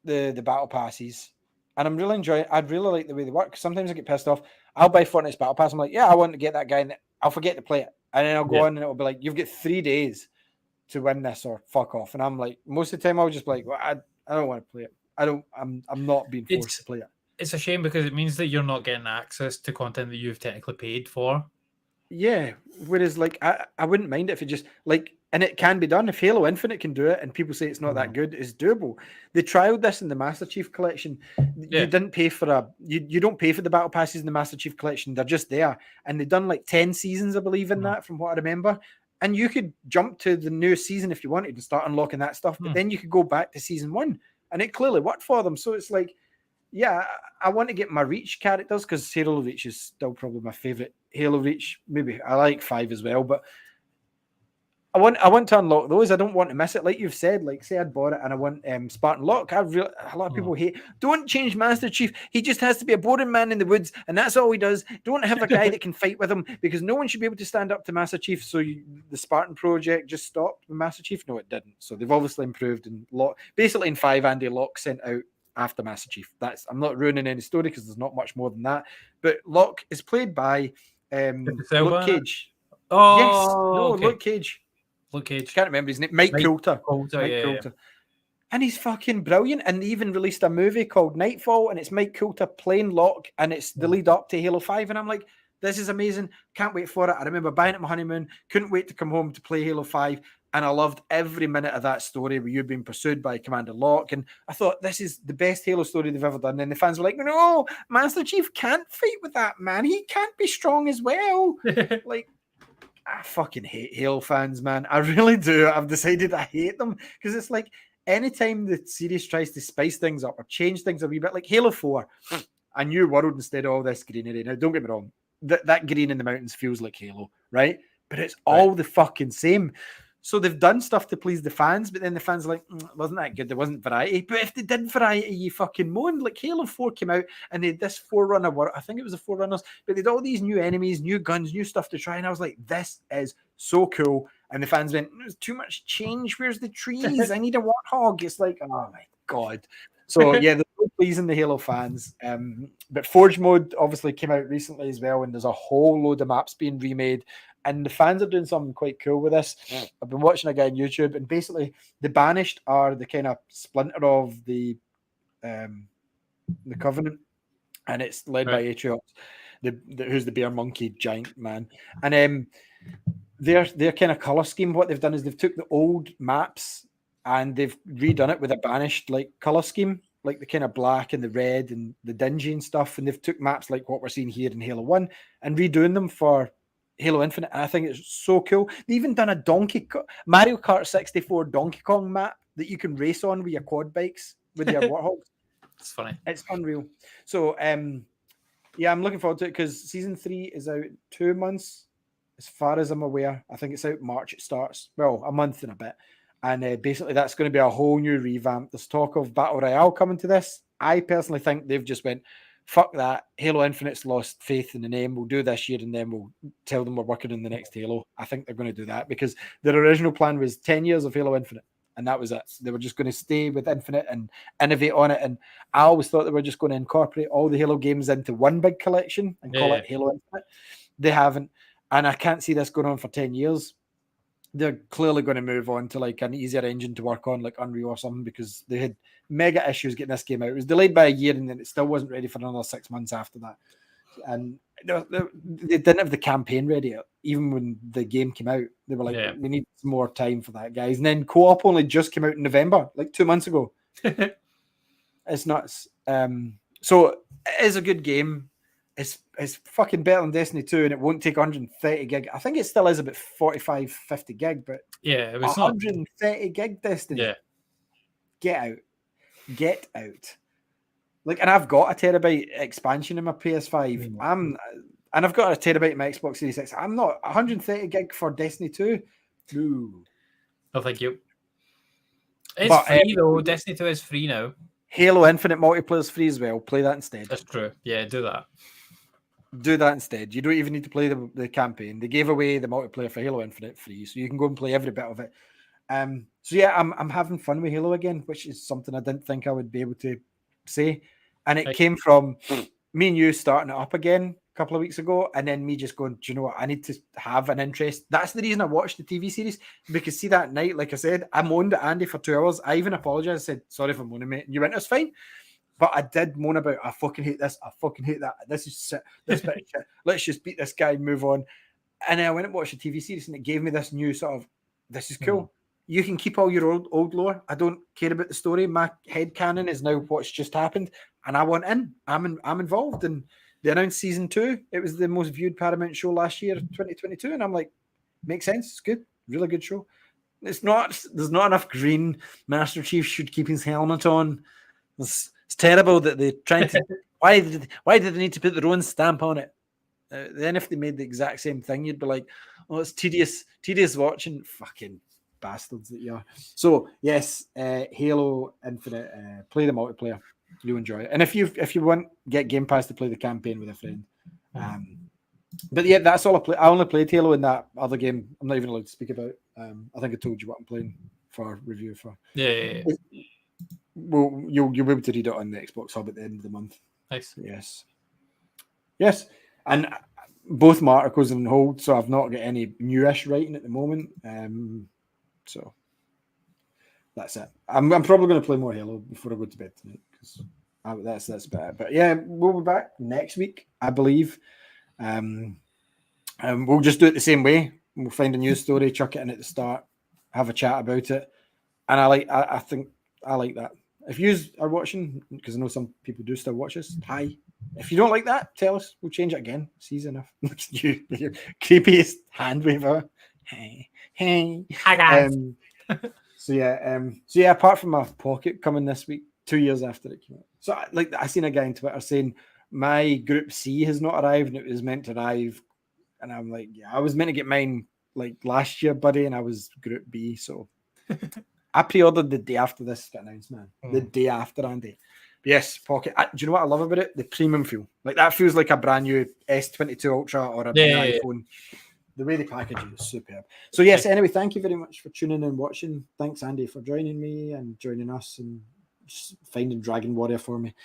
battle passes, and I'm really enjoying it. I'd really like the way they work. Sometimes I get pissed off. I'll buy Fortnite's battle pass. I'm like, yeah, I want to get that guy, and I'll forget to play it, and then I'll go on, and it'll be like, you've got 3 days to win this, or fuck off. And I'm like, most of the time, I'll just be like, well, I don't want to play it. I'm not being forced to play it. It's a shame because it means that you're not getting access to content that you've technically paid for. Yeah, whereas like I wouldn't mind it if it just like, and it can be done. If Halo Infinite can do it and people say it's not that good, it's doable. They trialed this in the Master Chief Collection. You didn't pay for you don't pay for the battle passes in the Master Chief Collection. They're just there. And they've done like 10 seasons, I believe, in that, from what I remember. And you could jump to the newest season if you wanted and start unlocking that stuff, but then you could go back to season 1. And it clearly worked for them. So it's like, yeah, I want to get my Reach characters because Halo Reach is still probably my favorite. Halo Reach, maybe I like 5 as well, but I want to unlock those. I don't want to miss it. Like you've said, like say I'd bought it and I want Spartan Lock. A lot of people hate. Don't change Master Chief. He just has to be a boring man in the woods, and that's all he does. Don't have a guy that can fight with him, because no one should be able to stand up to Master Chief. So the Spartan project just stopped with Master Chief. No, it didn't. So they've obviously improved. And basically in 5, Andy Locke sent out after Master Chief. I'm not ruining any story because there's not much more than that. But Locke is played by Luke Cage. Oh, yes, no, okay. Luke Cage. I can't remember his name. Mike Coulter. Coulter. And he's fucking brilliant. And they even released a movie called Nightfall, and it's Mike Coulter playing Locke, and it's the lead up to Halo 5. And I'm like, this is amazing. Can't wait for it. I remember buying it on my honeymoon. Couldn't wait to come home to play Halo 5. And I loved every minute of that story where you're being pursued by Commander Locke. And I thought, this is the best Halo story they've ever done. And the fans were like, no, Master Chief can't fight with that, man. He can't be strong as well. Like, I fucking hate Halo fans, man. I really do. I've decided I hate them because it's like anytime the series tries to spice things up or change things a wee bit, like Halo 4, a new world instead of all this greenery. Now, don't get me wrong. That green in the mountains feels like Halo, right? But it's all the fucking same. So they've done stuff to please the fans, but then the fans are like, it wasn't that good. There wasn't variety. But if they did variety, you fucking moaned. Like Halo 4 came out and they had this Forerunner, I think it was the Forerunners, but they had all these new enemies, new guns, new stuff to try. And I was like, this is so cool. And the fans went, there's too much change. Where's the trees? I need a warthog. It's like, oh my God. So yeah, they're so pleasing the Halo fans. But Forge mode obviously came out recently as well, and there's a whole load of maps being remade. And the fans are doing something quite cool with this. I've been watching a guy on YouTube, and basically the Banished are the kind of splinter of the Covenant, and it's led by Atriox, who's the bear monkey giant man. And their kind of color scheme, what they've done is they've took the old maps and they've redone it with a Banished like color scheme, like the kind of black and the red and the dingy and stuff. And they've took maps like what we're seeing here in Halo 1 and redoing them for Halo Infinite, and I think it's so cool. They even done a Mario Kart 64 Donkey Kong map that you can race on with your quad bikes with your Warthogs. It's funny. It's unreal. So, yeah, I'm looking forward to it because season 3 is out 2 months, as far as I'm aware. I think it's out March. It starts, well, a month and a bit. And basically, that's going to be a whole new revamp. There's talk of Battle Royale coming to this. I personally think they've just went, fuck that. Halo Infinite's lost faith in the name. We'll do this year and then we'll tell them we're working on the next Halo. I think they're going to do that because their original plan was 10 years of Halo Infinite. And that was it. They were just going to stay with Infinite and innovate on it. And I always thought they were just going to incorporate all the Halo games into one big collection and call it Halo Infinite. They haven't. And I can't see this going on for 10 years. They're clearly going to move on to like an easier engine to work on, like Unreal or something, because they had mega issues getting this game out. It was delayed by a year and then it still wasn't ready for another 6 months after that. And they didn't have the campaign ready. Even when the game came out, they were like, we need some more time for that, guys. And then co-op only just came out in November, like 2 months ago. It's nuts. So it is a good game. It's fucking better than Destiny 2 and it won't take 130 gig. I think it still is about 45, 50 gig, but it was 130 gig Destiny. Yeah. Get out. Like, and I've got a terabyte expansion in my PS5. And I've got a terabyte in my Xbox Series X. I'm not 130 gig for Destiny 2. No, thank you. It's free though. Destiny 2 is free now. Halo Infinite multiplayer is free as well. Play that instead. That's true. Yeah, do that. Do that instead. You don't even need to play the campaign. They gave away the multiplayer for Halo Infinite free, so you can go and play every bit of it. So yeah, I'm having fun with Halo again, which is something I didn't think I would be able to say. And it came from me and you starting it up again a couple of weeks ago, and then me just going, do you know what? I need to have an interest. That's the reason I watched the TV series, because see that night, like I said, I moaned at Andy for 2 hours. I even apologized, said, sorry for moaning, mate. And you went, it's fine. But I did moan about, I fucking hate this. I fucking hate that. This is shit. This bit of shit. Let's just beat this guy and move on. And then I went and watched the TV series, and it gave me this new sort of, this is cool. You can keep all your old lore. I don't care about the story. My head canon is now what's just happened, and I want in. I'm involved. And they announced season 2. It was the most viewed Paramount show last year, 2022. And I'm like, makes sense. It's good. Really good show. There's not enough green. Master Chief should keep his helmet on. It's terrible that they're trying to. Why did they need to put their own stamp on it? Then if they made the exact same thing, you'd be like, oh, it's tedious watching. Fucking bastards that you are. So yes, Halo Infinite, play the multiplayer. You enjoy it, and if you want, get Game Pass to play the campaign with a friend. But yeah, that's all I play. I only played Halo in that other game. I'm not even allowed to speak about. I think I told you what I'm playing for review for. Yeah. Well, you'll be able to read it on the Xbox Hub at the end of the month. Nice. Yes, and both my articles are on hold, so I've not got any newish writing at the moment. So that's it. I'm probably going to play more Halo before I go to bed tonight, because that's better. But yeah, we'll be back next week, I believe. We'll just do it the same way. We'll find a news story, chuck it in at the start, have a chat about it, and I think I like that. If you are watching, because I know some people do still watch us, hi. If you don't like that, tell us. We'll change it again. It's easy enough. Your creepiest hand waver. Hey. Hi guys. So yeah. Apart from my Pocket coming this week, 2 years after it came out. So I seen a guy on Twitter saying my Group C has not arrived, and it was meant to arrive. And I'm like, yeah, I was meant to get mine like last year, buddy, and I was Group B. So I pre-ordered the day after this got announced, man. The day after, Andy. Yes, Pocket. Do you know what I love about it? The premium feel. Like that feels like a brand new S22 Ultra or a iPhone. The way they package it is superb. So yes, anyway, thank you very much for tuning in and watching. Thanks, Andy, for joining me and joining us and just finding Dragon Warrior for me.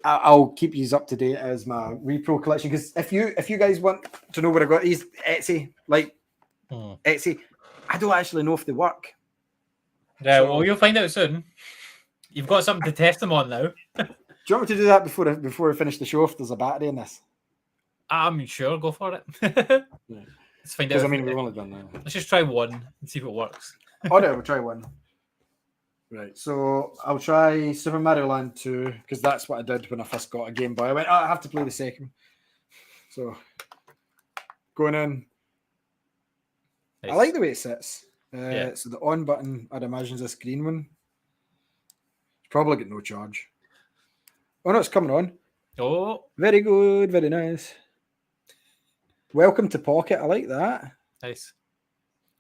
I'll keep you up to date as my repro collection, because if you guys want to know where I got these Etsy, Etsy, I don't actually know if they work. Yeah, well, you'll find out soon. You've got something to test them on now. Do you want me to do that before we finish the show, if there's a battery in this? I'm sure, go for it. Let's find out. Because we've only done that. Let's just try one and see if it works. Oh no, we'll try one. Right, so I'll try Super Mario Land 2, because that's what I did when I first got a Game Boy. I went, I have to play the second. So, going in. Nice. I like the way it sits. So the on button, I'd imagine, is this green one. It's probably got no charge. Oh no, it's coming on. Oh. Very good, very nice. Welcome to Pocket, I like that. Nice.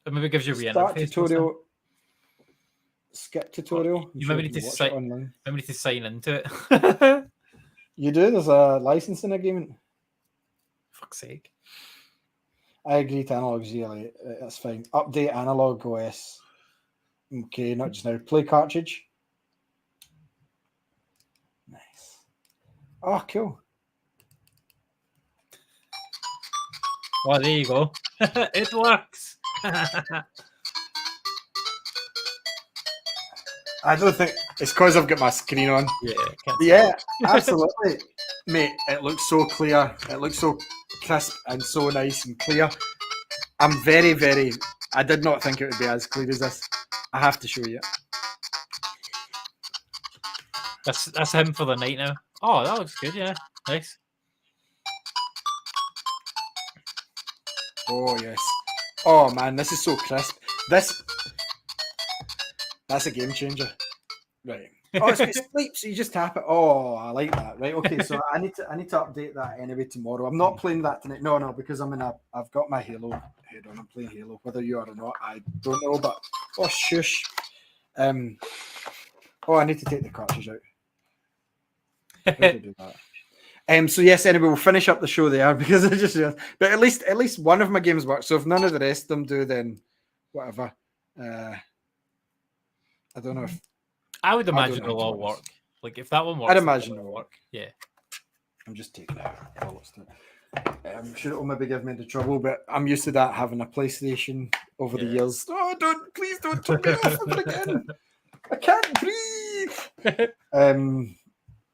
It maybe gives you a Start tutorial. Skip tutorial. You maybe need to sign into it. You do? There's a licensing agreement. Fuck's sake. I agree to analog GLA. That's fine. Update analog OS. Okay, not just now. Play cartridge. Nice. Oh, cool. Well, there you go. It works. I don't think it's because I've got my screen on. Yeah, absolutely. Mate, it looks so clear. It looks so crisp and so nice and clear. I'm very, very... I did not think it would be as clear as this. I have to show you. That's him for the night now. Oh, that looks good, yeah. Nice. Oh, yes. Oh, man, this is so crisp. That's a game changer. Right. Oh, it's got sleep, so you just tap it. Oh, I like that. Right, okay, so I need to update that anyway tomorrow. I'm not playing that tonight. No, because I've got my Halo head on. I'm playing Halo. Whether you are or not, I don't know, but oh shush. I need to take the cartridge out. How do I do that? So yes, anyway, we'll finish up the show there because I just but at least one of my games works. So if none of the rest of them do, then whatever. I don't know if I would imagine it'll all work. Like if that one works, I'd imagine it'll work. Yeah. I'm just taking it out. I'm sure it'll maybe give me into trouble, but I'm used to that having a PlayStation over the years. Oh, please don't turn me off ever again. I can't breathe.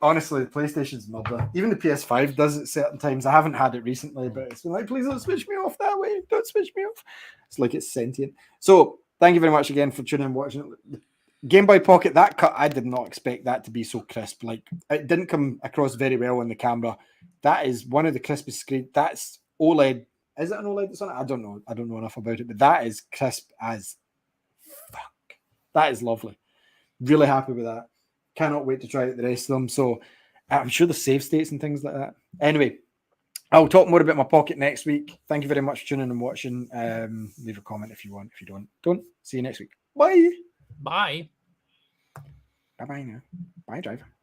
Honestly, the PlayStation's murder. Even the PS5 does it certain times. I haven't had it recently, but it's been like, please don't switch me off that way. Don't switch me off. It's like it's sentient. So thank you very much again for tuning in and watching it. Game Boy Pocket, that cut, I did not expect that to be so crisp. Like, it didn't come across very well on the camera. That is one of the crispest screens. That's OLED. Is it an OLED that's on it? I don't know. I don't know enough about it, but that is crisp as fuck. That is lovely. Really happy with that. Cannot wait to try out the rest of them. So I'm sure the save states and things like that. Anyway, I'll talk more about my Pocket next week. Thank you very much for tuning and watching. Leave a comment if you want. If you don't. See you next week. Bye. Bye. Bye-bye now. Bye, driver.